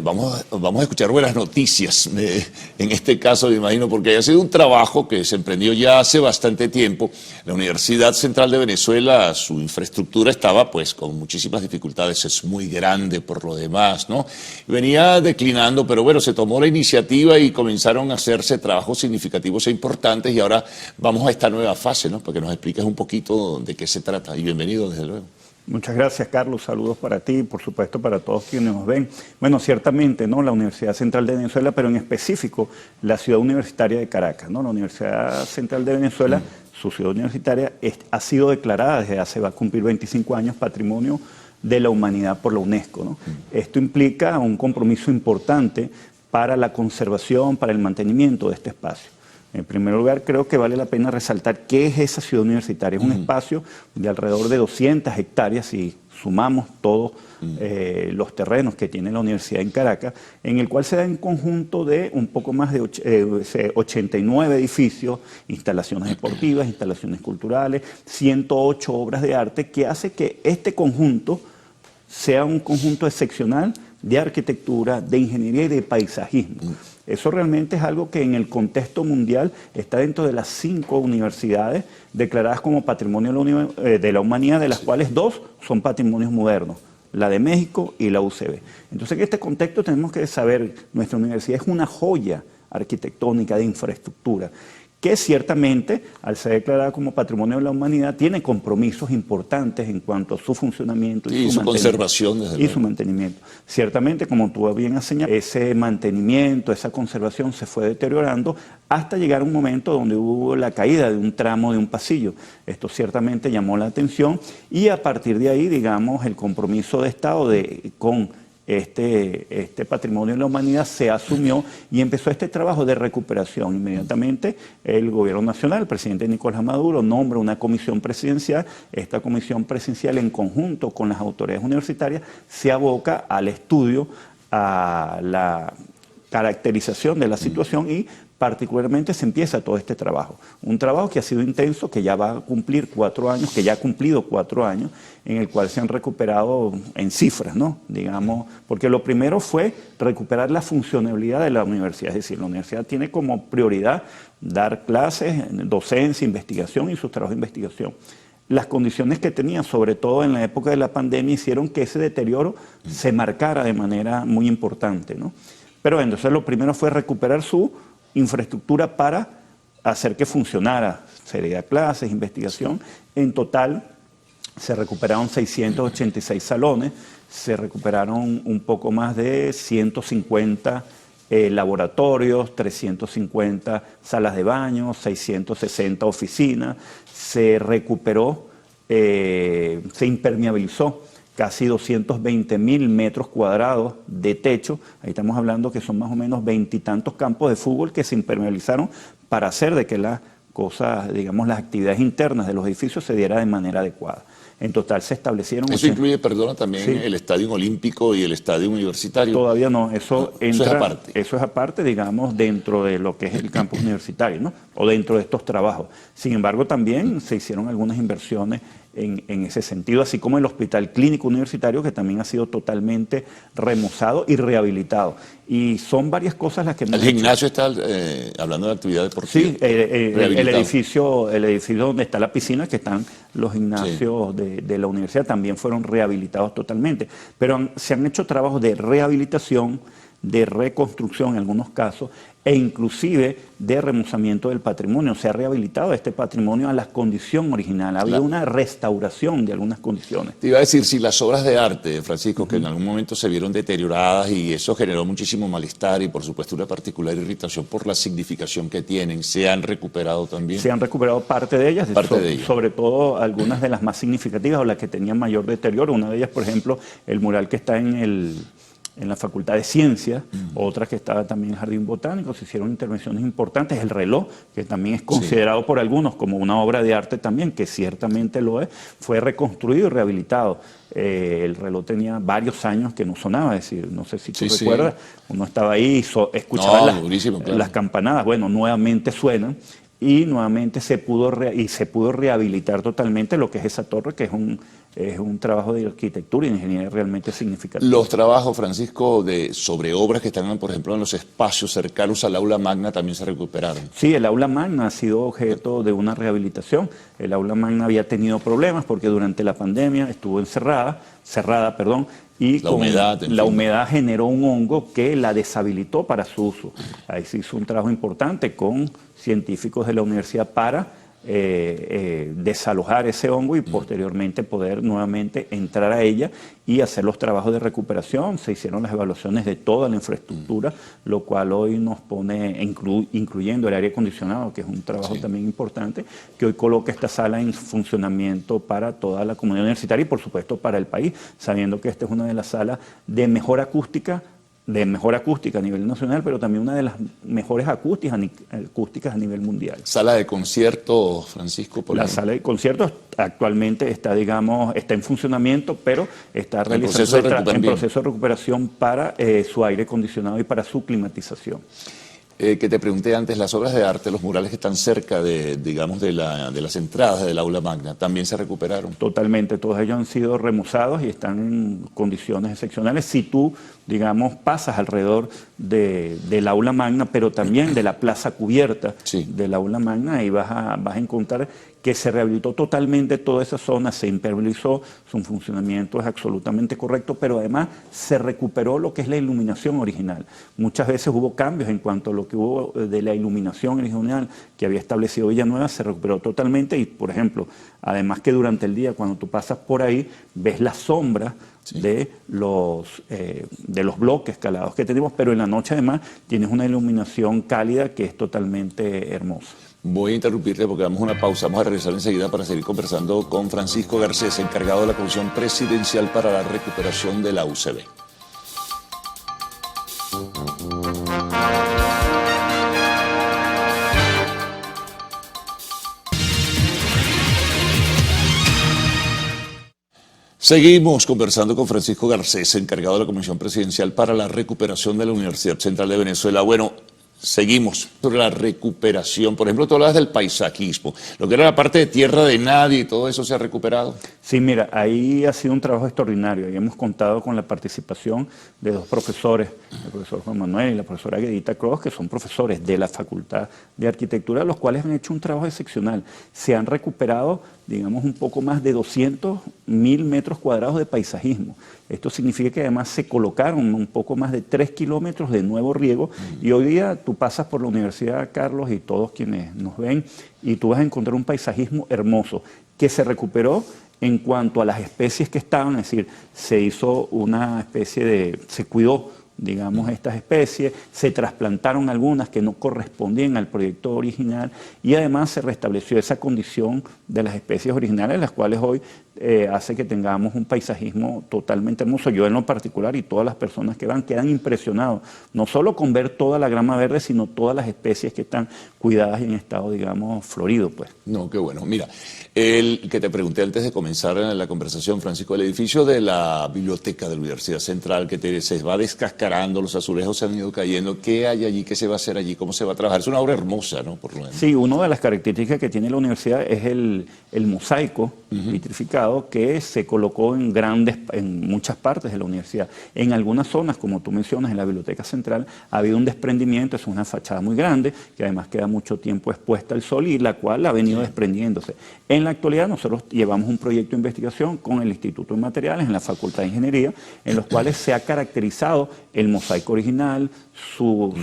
Speaker 4: Vamos a escuchar buenas noticias, en este caso me imagino, porque ha sido un trabajo que se emprendió ya hace bastante tiempo. La Universidad Central de Venezuela, su infraestructura estaba pues con muchísimas dificultades, es muy grande por lo demás, ¿no? Venía declinando, pero bueno, se tomó la iniciativa y comenzaron a hacerse trabajos significativos e importantes y ahora vamos a esta nueva fase, ¿no? Para que nos expliques un poquito de qué se trata y bienvenido desde luego.
Speaker 10: Muchas gracias, Carlos. Saludos para ti y, por supuesto, para todos quienes nos ven. Bueno, ciertamente, ¿no? La Universidad Central de Venezuela, pero en específico la Ciudad Universitaria de Caracas, ¿no? La Universidad Central de Venezuela, su ciudad universitaria, ha sido declarada desde hace, va a cumplir 25 años, Patrimonio de la Humanidad por la UNESCO, ¿no? Esto implica un compromiso importante para la conservación, para el mantenimiento de este espacio. En primer lugar, creo que vale la pena resaltar qué es esa ciudad universitaria. Es un espacio de alrededor de 200 hectáreas, si sumamos todos los terrenos que tiene la universidad en Caracas, en el cual se da un conjunto de un poco más de 89 edificios, instalaciones deportivas, instalaciones culturales, 108 obras de arte, que hace que este conjunto sea un conjunto excepcional de arquitectura, de ingeniería y de paisajismo. Eso realmente es algo que en el contexto mundial está dentro de las 5 universidades declaradas como Patrimonio de la Humanidad, de las cuales 2 son patrimonios modernos, la de México y la UCB. Entonces, en este contexto tenemos que saber, nuestra universidad es una joya arquitectónica de infraestructura, que ciertamente, al ser declarada como Patrimonio de la Humanidad, tiene compromisos importantes en cuanto a su funcionamiento
Speaker 4: y su conservación, desde luego.
Speaker 10: Su mantenimiento. Ciertamente, como tú bien has señalado, ese mantenimiento, esa conservación se fue deteriorando hasta llegar a un momento donde hubo la caída de un tramo de un pasillo. Esto ciertamente llamó la atención y a partir de ahí, digamos, el compromiso de Estado con este patrimonio de la humanidad se asumió y empezó este trabajo de recuperación. Inmediatamente el gobierno nacional, el presidente Nicolás Maduro, nombra una comisión presidencial. Esta comisión presidencial, en conjunto con las autoridades universitarias, se aboca al estudio, a la caracterización de la situación y particularmente se empieza todo este trabajo. Un trabajo que ha sido intenso, que ya va a cumplir 4 años, que ya ha cumplido 4 años, en el cual se han recuperado en cifras, ¿no? Digamos, porque lo primero fue recuperar la funcionalidad de la universidad, es decir, la universidad tiene como prioridad dar clases, docencia, investigación y sus trabajos de investigación. Las condiciones que tenía, sobre todo en la época de la pandemia, hicieron que ese deterioro se marcara de manera muy importante, ¿no? Pero entonces lo primero fue recuperar su infraestructura para hacer que funcionara, sería clases, investigación. En total se recuperaron 686 salones, se recuperaron un poco más de 150 laboratorios, 350 salas de baño, 660 oficinas, se recuperó, se impermeabilizó casi 220.000 metros cuadrados de techo. Ahí estamos hablando que son más o menos 20 y tantos campos de fútbol que se impermeabilizaron para hacer de que las cosas, digamos, las actividades internas de los edificios se diera de manera adecuada. En total se establecieron...
Speaker 4: Eso incluye, perdona, también sí, el estadio olímpico y el estadio universitario.
Speaker 10: Todavía no, eso entra,
Speaker 4: es aparte.
Speaker 10: Eso es aparte, digamos, dentro de lo que es el campus universitario, ¿no? O dentro de estos trabajos. Sin embargo, también se hicieron algunas inversiones en ese sentido, así como el hospital clínico universitario, que también ha sido totalmente remozado y rehabilitado. Y son varias cosas las que...
Speaker 4: El gimnasio está, hablando de actividad deportiva.
Speaker 10: Sí, el edificio donde está la piscina, que están los gimnasios de la universidad, también fueron rehabilitados totalmente. Pero se han hecho trabajos de rehabilitación, de reconstrucción en algunos casos, e inclusive de remozamiento del patrimonio. Se ha rehabilitado este patrimonio a la condición original. Ha habido una restauración de algunas condiciones.
Speaker 4: Te iba a decir, si las obras de arte, Francisco, que en algún momento se vieron deterioradas y eso generó muchísimo malestar y por supuesto una particular irritación por la significación que tienen, ¿se han recuperado también?
Speaker 10: Se han recuperado parte de ellas, sobre todo algunas de las más significativas o las que tenían mayor deterioro. Una de ellas, por ejemplo, el mural que está en la Facultad de Ciencias, otra que estaba también en el Jardín Botánico, se hicieron intervenciones importantes. El reloj, que también es considerado por algunos como una obra de arte también, que ciertamente lo es, fue reconstruido y rehabilitado. El reloj tenía varios años que no sonaba, es decir, no sé si tú recuerdas, uno estaba ahí y escuchaba las campanadas, bueno, nuevamente suenan. Y nuevamente se pudo rehabilitar totalmente lo que es esa torre, que es un trabajo de arquitectura y de ingeniería realmente significativo.
Speaker 4: Los trabajos, Francisco, sobre obras que están, por ejemplo, en los espacios cercanos al aula magna también se recuperaron.
Speaker 10: Sí, el aula magna ha sido objeto de una rehabilitación. El aula magna había tenido problemas porque durante la pandemia estuvo cerrada, y la humedad generó un hongo que la deshabilitó para su uso. Ahí se hizo un trabajo importante con científicos de la universidad para desalojar ese hongo y posteriormente poder nuevamente entrar a ella y hacer los trabajos de recuperación. Se hicieron las evaluaciones de toda la infraestructura, lo cual hoy nos pone, incluyendo el aire acondicionado, que es un trabajo también importante, que hoy coloca esta sala en funcionamiento para toda la comunidad universitaria y por supuesto para el país, sabiendo que esta es una de las salas de mejor acústica a nivel nacional, pero también una de las mejores acústicas a nivel mundial.
Speaker 4: ¿Sala de conciertos, Francisco?
Speaker 10: La sala de conciertos actualmente está en funcionamiento, pero está realizando en proceso de recuperación para su aire acondicionado y para su climatización.
Speaker 4: Que te pregunté antes, las obras de arte, los murales que están cerca de las entradas del aula magna, ¿también se recuperaron?
Speaker 10: Totalmente, todos ellos han sido remozados y están en condiciones excepcionales. Si tú, pasas alrededor del aula magna, pero también de la plaza cubierta del aula magna, ahí vas a encontrar que se rehabilitó totalmente toda esa zona, se impermeabilizó, su funcionamiento es absolutamente correcto, pero además se recuperó lo que es la iluminación original. Muchas veces hubo cambios en cuanto a lo que hubo de la iluminación original que había establecido Villanueva, se recuperó totalmente y, por ejemplo, además que durante el día cuando tú pasas por ahí, ves la sombra de los bloques calados que tenemos, pero en la noche además tienes una iluminación cálida que es totalmente hermosa.
Speaker 4: Voy a interrumpirte porque damos una pausa. Vamos a regresar enseguida para seguir conversando con Francisco Garcés, encargado de la Comisión Presidencial para la Recuperación de la UCB. Seguimos conversando con Francisco Garcés, encargado de la Comisión Presidencial para la Recuperación de la Universidad Central de Venezuela. Bueno, Seguimos sobre la recuperación. Por ejemplo, tú hablabas del paisajismo. Lo que era la parte de tierra de nadie y todo eso se ha recuperado.
Speaker 10: Sí, mira, ahí ha sido un trabajo extraordinario. Ahí hemos contado con la participación de dos profesores, el profesor Juan Manuel y la profesora Guedita Cross, que son profesores de la Facultad de Arquitectura, los cuales han hecho un trabajo excepcional. Se han recuperado, digamos, un poco más de 200.000 metros cuadrados de paisajismo. Esto significa que además se colocaron un poco más de 3 kilómetros de nuevo riego y hoy día tú pasas por la Universidad Carlos y todos quienes nos ven y tú vas a encontrar un paisajismo hermoso que se recuperó en cuanto a las especies que estaban, es decir, se hizo una especie de, se cuidó, digamos, estas especies, se trasplantaron algunas que no correspondían al proyecto original y además se restableció esa condición de las especies originales, las cuales hoy hace que tengamos un paisajismo totalmente hermoso. Yo en lo particular y todas las personas que van quedan impresionados, no solo con ver toda la grama verde, sino todas las especies que están cuidadas y en estado, digamos, florido, pues.
Speaker 4: No, qué bueno. Mira, el que te pregunté antes de comenzar la conversación, Francisco, el edificio de la biblioteca de la Universidad Central que se va descascarando, los azulejos se han ido cayendo. ¿Qué hay allí? ¿Qué se va a hacer allí? ¿Cómo se va a trabajar? Es una obra hermosa, ¿no? Por lo menos.
Speaker 10: Sí, una de las características que tiene la universidad es el mosaico vitrificado que se colocó en muchas partes de la universidad. En algunas zonas, como tú mencionas, en la Biblioteca Central, ha habido un desprendimiento, es una fachada muy grande, que además queda mucho tiempo expuesta al sol y la cual ha venido desprendiéndose. En la actualidad nosotros llevamos un proyecto de investigación con el Instituto de Materiales en la Facultad de Ingeniería, en los cuales se ha caracterizado el mosaico original, su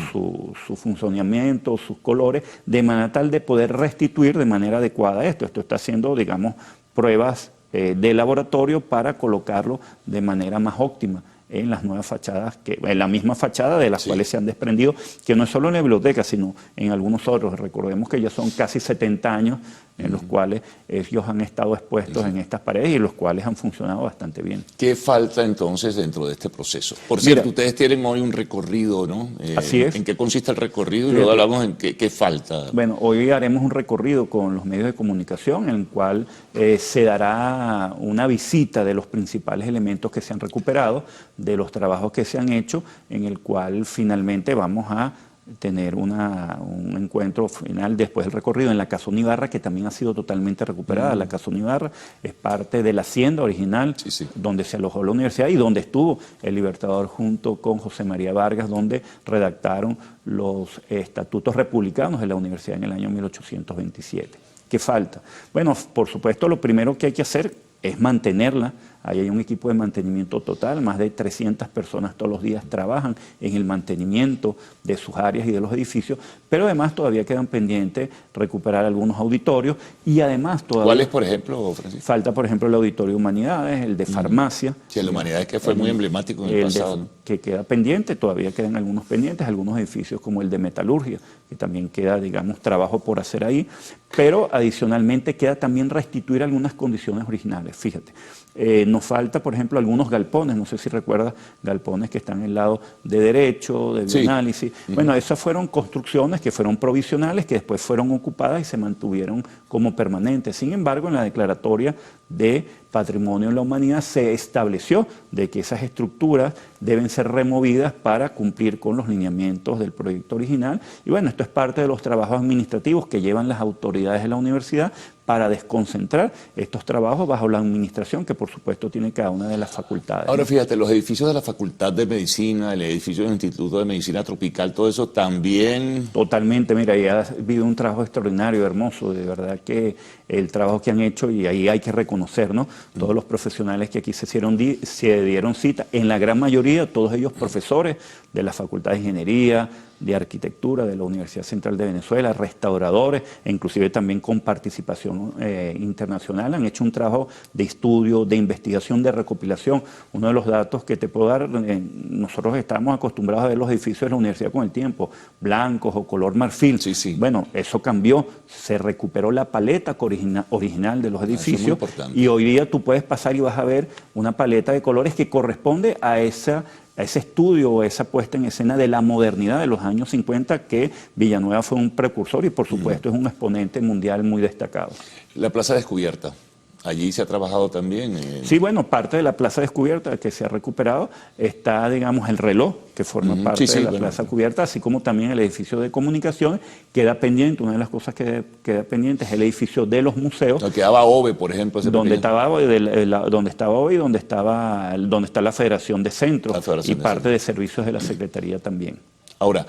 Speaker 10: funcionamiento, sus colores, de manera tal de poder restituir de manera adecuada esto. Esto está haciendo, digamos, pruebas de laboratorio para colocarlo de manera más óptima en las nuevas fachadas, en la misma fachada de las cuales se han desprendido, que no es solo en la biblioteca, sino en algunos otros. Recordemos que ya son casi 70 años en los cuales ellos han estado expuestos en estas paredes y los cuales han funcionado bastante bien.
Speaker 4: ¿Qué falta entonces dentro de este proceso? Por cierto,
Speaker 10: Mira,
Speaker 4: ustedes tienen hoy un recorrido, ¿no?
Speaker 10: Así es.
Speaker 4: ¿En qué consiste el recorrido? Y luego hablamos en qué falta.
Speaker 10: Bueno, hoy haremos un recorrido con los medios de comunicación en el cual se dará una visita de los principales elementos que se han recuperado, de los trabajos que se han hecho, en el cual finalmente vamos a tener un encuentro final después del recorrido en la Casona Ibarra, que también ha sido totalmente recuperada. La Casona Ibarra es parte de la hacienda original, donde se alojó la universidad y donde estuvo el Libertador junto con José María Vargas, donde redactaron los estatutos republicanos de la universidad en el año 1827. ¿Qué falta? Bueno, por supuesto, lo primero que hay que hacer es mantenerla. Ahí hay un equipo de mantenimiento total, más de 300 personas todos los días trabajan en el mantenimiento de sus áreas y de los edificios, pero además todavía quedan pendientes recuperar algunos auditorios y además todavía...
Speaker 4: ¿Cuáles, por ejemplo, Francisco?
Speaker 10: Falta, por ejemplo, el Auditorio de Humanidades, el de Farmacia.
Speaker 4: Sí, el de Humanidades que fue muy emblemático en el pasado, ¿no?
Speaker 10: Que queda pendiente, todavía quedan algunos pendientes, algunos edificios como el de Metalurgia, que también queda, digamos, trabajo por hacer ahí, pero adicionalmente queda también restituir algunas condiciones originales, fíjate. Nos falta, por ejemplo, algunos galpones, no sé si recuerdas, galpones que están en el lado de Derecho, de Bioanálisis. Bueno, esas fueron construcciones que fueron provisionales, que después fueron ocupadas y se mantuvieron como permanentes. Sin embargo, en la declaratoria de Patrimonio de la Humanidad se estableció de que esas estructuras deben ser removidas para cumplir con los lineamientos del proyecto original. Y bueno, esto es parte de los trabajos administrativos que llevan las autoridades de la universidad para desconcentrar estos trabajos bajo la administración que por supuesto tiene cada una de las facultades.
Speaker 4: Ahora fíjate, los edificios de la Facultad de Medicina, el edificio del Instituto de Medicina Tropical, todo eso también...
Speaker 10: Totalmente, mira, ahí ha habido un trabajo extraordinario, hermoso, de verdad que el trabajo que han hecho, y ahí hay que reconocer, ¿no? Todos los profesionales que aquí se dieron cita, en la gran mayoría, todos ellos profesores de la Facultad de Ingeniería, de Arquitectura de la Universidad Central de Venezuela, restauradores, e inclusive también con participación internacional, han hecho un trabajo de estudio, de investigación, de recopilación. Uno de los datos que te puedo dar, nosotros estamos acostumbrados a ver los edificios de la universidad con el tiempo, blancos o color marfil. Bueno, eso cambió, se recuperó la paleta original de los edificios y hoy día tú puedes pasar y vas a ver una paleta de colores que corresponde a ese estudio o esa puesta en escena de la modernidad de los años 50 que Villanueva fue un precursor y por supuesto es un exponente mundial muy destacado.
Speaker 4: La Plaza Descubierta, Allí se ha trabajado también.
Speaker 10: Sí, bueno, parte de la plaza descubierta que se ha recuperado está, digamos, el reloj que forma parte de la plaza cubierta, así como también el edificio de comunicación. Queda pendiente, una de las cosas que queda pendiente es el edificio de los museos.
Speaker 4: Donde quedaba OVE, por ejemplo.
Speaker 10: Donde estaba OVE y donde está la Federación de Centros y parte de servicios de la Secretaría también.
Speaker 4: Ahora,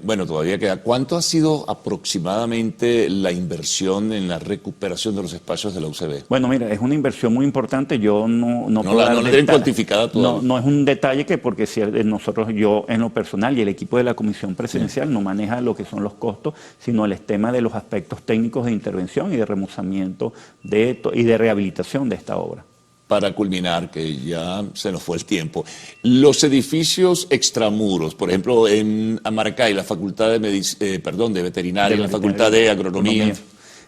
Speaker 4: bueno, todavía queda. ¿Cuánto ha sido aproximadamente la inversión en la recuperación de los espacios de la UCB?
Speaker 10: Bueno, mira, es una inversión muy importante. Yo no
Speaker 4: la tienen cuantificada todavía.
Speaker 10: No es un detalle que porque si nosotros, yo en lo personal y el equipo de la Comisión Presidencial no maneja lo que son los costos, sino el tema de los aspectos técnicos de intervención y de remozamiento y de rehabilitación de esta obra.
Speaker 4: Para culminar, que ya se nos fue el tiempo, los edificios extramuros, por ejemplo, en Maracay, la Facultad de Veterinaria, la Facultad de Agronomía.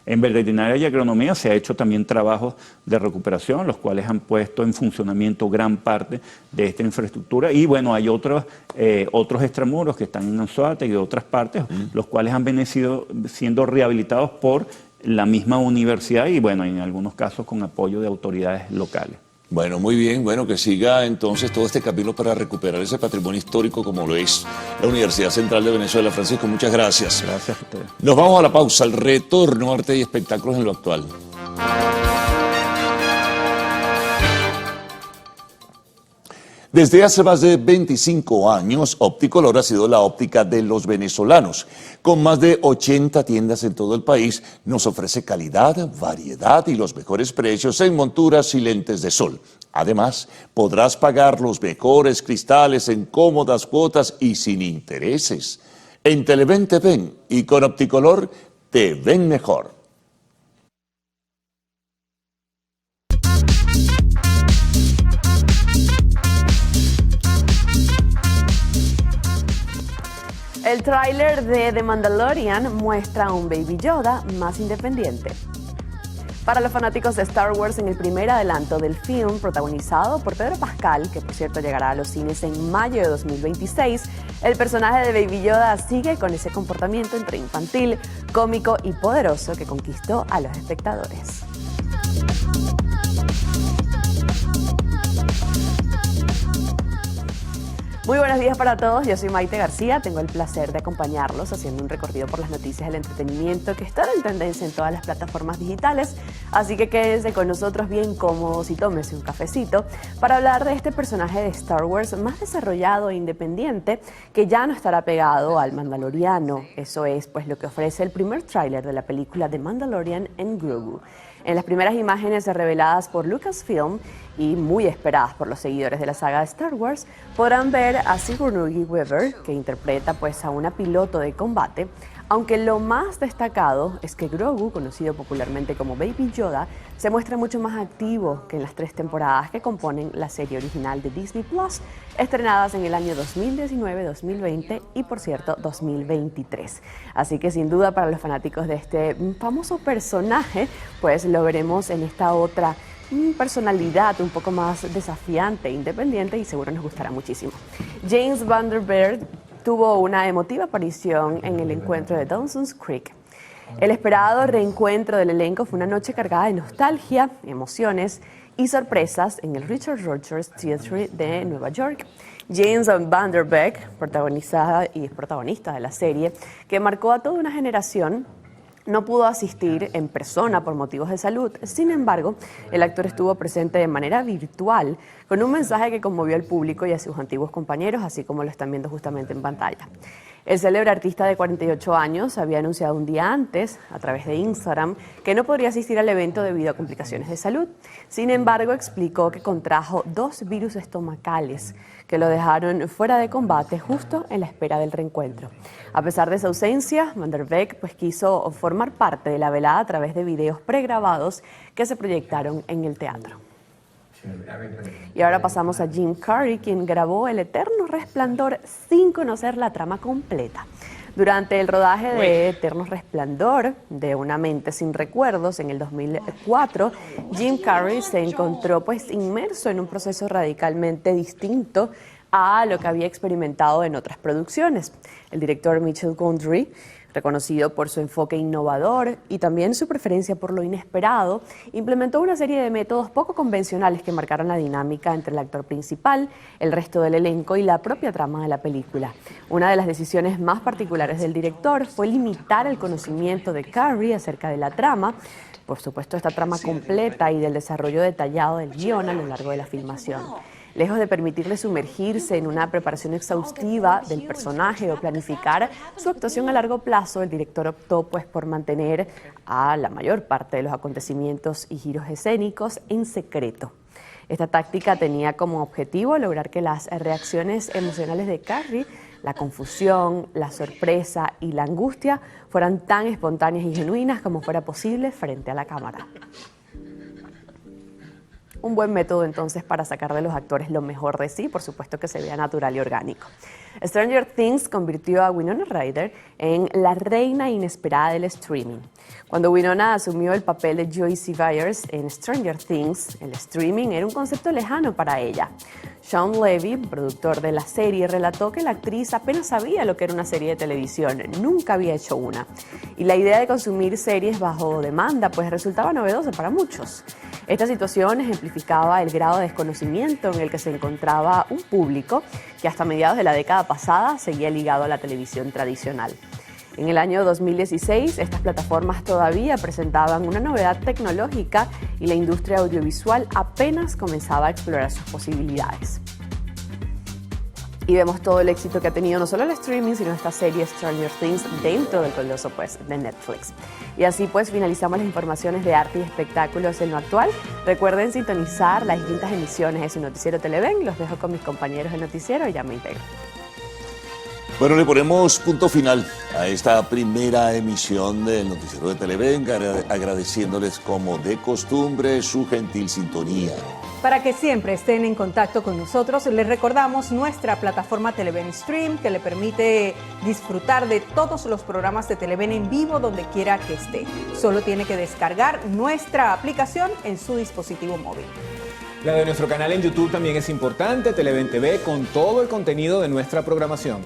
Speaker 10: En Veterinaria y Agronomía se ha hecho también trabajos de recuperación, los cuales han puesto en funcionamiento gran parte de esta infraestructura. Y bueno, hay otros extramuros que están en Anzoátegui y de otras partes, los cuales han venido siendo rehabilitados por la misma universidad y bueno, en algunos casos con apoyo de autoridades locales.
Speaker 4: Bueno, muy bien, bueno, que siga entonces todo este camino para recuperar ese patrimonio histórico como lo es la Universidad Central de Venezuela. Francisco, muchas gracias.
Speaker 10: Gracias a ustedes.
Speaker 4: Nos vamos a la pausa, al retorno, arte y espectáculos en lo actual. Desde hace más de 25 años, Opticolor ha sido la óptica de los venezolanos. Con más de 80 tiendas en todo el país, nos ofrece calidad, variedad y los mejores precios en monturas y lentes de sol. Además, podrás pagar los mejores cristales en cómodas cuotas y sin intereses. En Televen te ven y con Opticolor te ven mejor.
Speaker 11: El tráiler de The Mandalorian muestra a un Baby Yoda más independiente. Para los fanáticos de Star Wars, en el primer adelanto del film protagonizado por Pedro Pascal, que por cierto llegará a los cines en mayo de 2026, el personaje de Baby Yoda sigue con ese comportamiento entre infantil, cómico y poderoso que conquistó a los espectadores. Muy buenos días para todos, yo soy Maite García, tengo el placer de acompañarlos haciendo un recorrido por las noticias del entretenimiento que están en tendencia en todas las plataformas digitales, así que quédense con nosotros bien cómodos y tómese un cafecito para hablar de este personaje de Star Wars más desarrollado e independiente que ya no estará pegado al Mandaloriano. Eso es pues lo que ofrece el primer tráiler de la película The Mandalorian en Grogu. En las primeras imágenes reveladas por Lucasfilm y muy esperadas por los seguidores de la saga de Star Wars, podrán ver a Sigourney Weaver, que interpreta pues a una piloto de combate, aunque lo más destacado es que Grogu, conocido popularmente como Baby Yoda, se muestra mucho más activo que en las 3 temporadas que componen la serie original de Disney Plus, estrenadas en el año 2019, 2020 y, por cierto, 2023. Así que sin duda para los fanáticos de este famoso personaje, pues lo veremos en esta otra personalidad un poco más desafiante e independiente y seguro nos gustará muchísimo. James Van Der Beek tuvo una emotiva aparición en el encuentro de Dawson's Creek. El esperado reencuentro del elenco fue una noche cargada de nostalgia, emociones y sorpresas en el Richard Rodgers Theatre de Nueva York. James Van Der Beek, protagonista de la serie, que marcó a toda una generación, no pudo asistir en persona por motivos de salud. Sin embargo, el actor estuvo presente de manera virtual con un mensaje que conmovió al público y a sus antiguos compañeros, así como lo están viendo justamente en pantalla. El célebre artista de 48 años había anunciado un día antes, a través de Instagram, que no podría asistir al evento debido a complicaciones de salud. Sin embargo, explicó que contrajo 2 virus estomacales que lo dejaron fuera de combate justo en la espera del reencuentro. A pesar de su ausencia, Van Der Beek pues quiso formar parte de la velada a través de videos pregrabados que se proyectaron en el teatro. Y ahora pasamos a Jim Carrey, quien grabó El Eterno Resplandor sin conocer la trama completa. Durante el rodaje de Eterno Resplandor, de Una mente sin recuerdos, en el 2004, Jim Carrey se encontró pues inmerso en un proceso radicalmente distinto a lo que había experimentado en otras producciones. El director Michel Gondry Reconocido por su enfoque innovador y también su preferencia por lo inesperado, implementó una serie de métodos poco convencionales que marcaron la dinámica entre el actor principal, el resto del elenco y la propia trama de la película. Una de las decisiones más particulares del director fue limitar el conocimiento de Carrey acerca de la trama, por supuesto esta trama completa y del desarrollo detallado del guión a lo largo de la filmación. Lejos de permitirle sumergirse en una preparación exhaustiva del personaje o planificar su actuación a largo plazo, el director optó pues por mantener a la mayor parte de los acontecimientos y giros escénicos en secreto. Esta táctica tenía como objetivo lograr que las reacciones emocionales de Carrey, la confusión, la sorpresa y la angustia fueran tan espontáneas y genuinas como fuera posible frente a la cámara. Un buen método entonces para sacar de los actores lo mejor de sí, por supuesto que se vea natural y orgánico. Stranger Things convirtió a Winona Ryder en la reina inesperada del streaming. Cuando Winona asumió el papel de Joyce Byers en Stranger Things, el streaming era un concepto lejano para ella. Sean Levy, productor de la serie, relató que la actriz apenas sabía lo que era una serie de televisión, nunca había hecho una. Y la idea de consumir series bajo demanda pues resultaba novedosa para muchos. Esta situación ejemplificaba el grado de desconocimiento en el que se encontraba un público que hasta mediados de la década pasada seguía ligado a la televisión tradicional. En el año 2016, estas plataformas todavía presentaban una novedad tecnológica y la industria audiovisual apenas comenzaba a explorar sus posibilidades. Y vemos todo el éxito que ha tenido no solo el streaming, sino esta serie Stranger Things dentro del coloso pues, de Netflix. Y así pues finalizamos las informaciones de arte y espectáculos en lo actual. Recuerden sintonizar las distintas emisiones de su noticiero Televen. Los dejo con mis compañeros del noticiero y ya me integro.
Speaker 4: Bueno, le ponemos punto final a esta primera emisión del noticiero de Televen, agradeciéndoles como de costumbre su gentil sintonía.
Speaker 3: Para que siempre estén en contacto con nosotros, les recordamos nuestra plataforma Televen Stream, que le permite disfrutar de todos los programas de Televen en vivo donde quiera que esté. Solo tiene que descargar nuestra aplicación en su dispositivo móvil.
Speaker 12: La de nuestro canal en YouTube también es importante, Televen TV, con todo el contenido de nuestra programación.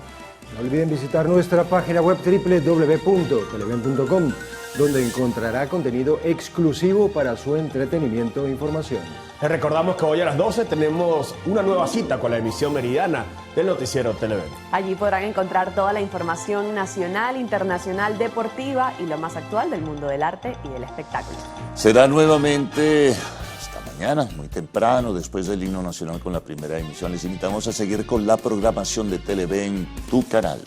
Speaker 7: No olviden visitar nuestra página web www.televen.com, donde encontrará contenido exclusivo para su entretenimiento e información.
Speaker 9: Les recordamos que hoy a las 12 tenemos una nueva cita con la emisión meridiana del noticiero Televen.
Speaker 11: Allí podrán encontrar toda la información nacional, internacional, deportiva y lo más actual del mundo del arte y del espectáculo.
Speaker 4: Será nuevamente hasta mañana, muy temprano, después del himno nacional con la primera emisión. Les invitamos a seguir con la programación de Televen, tu canal.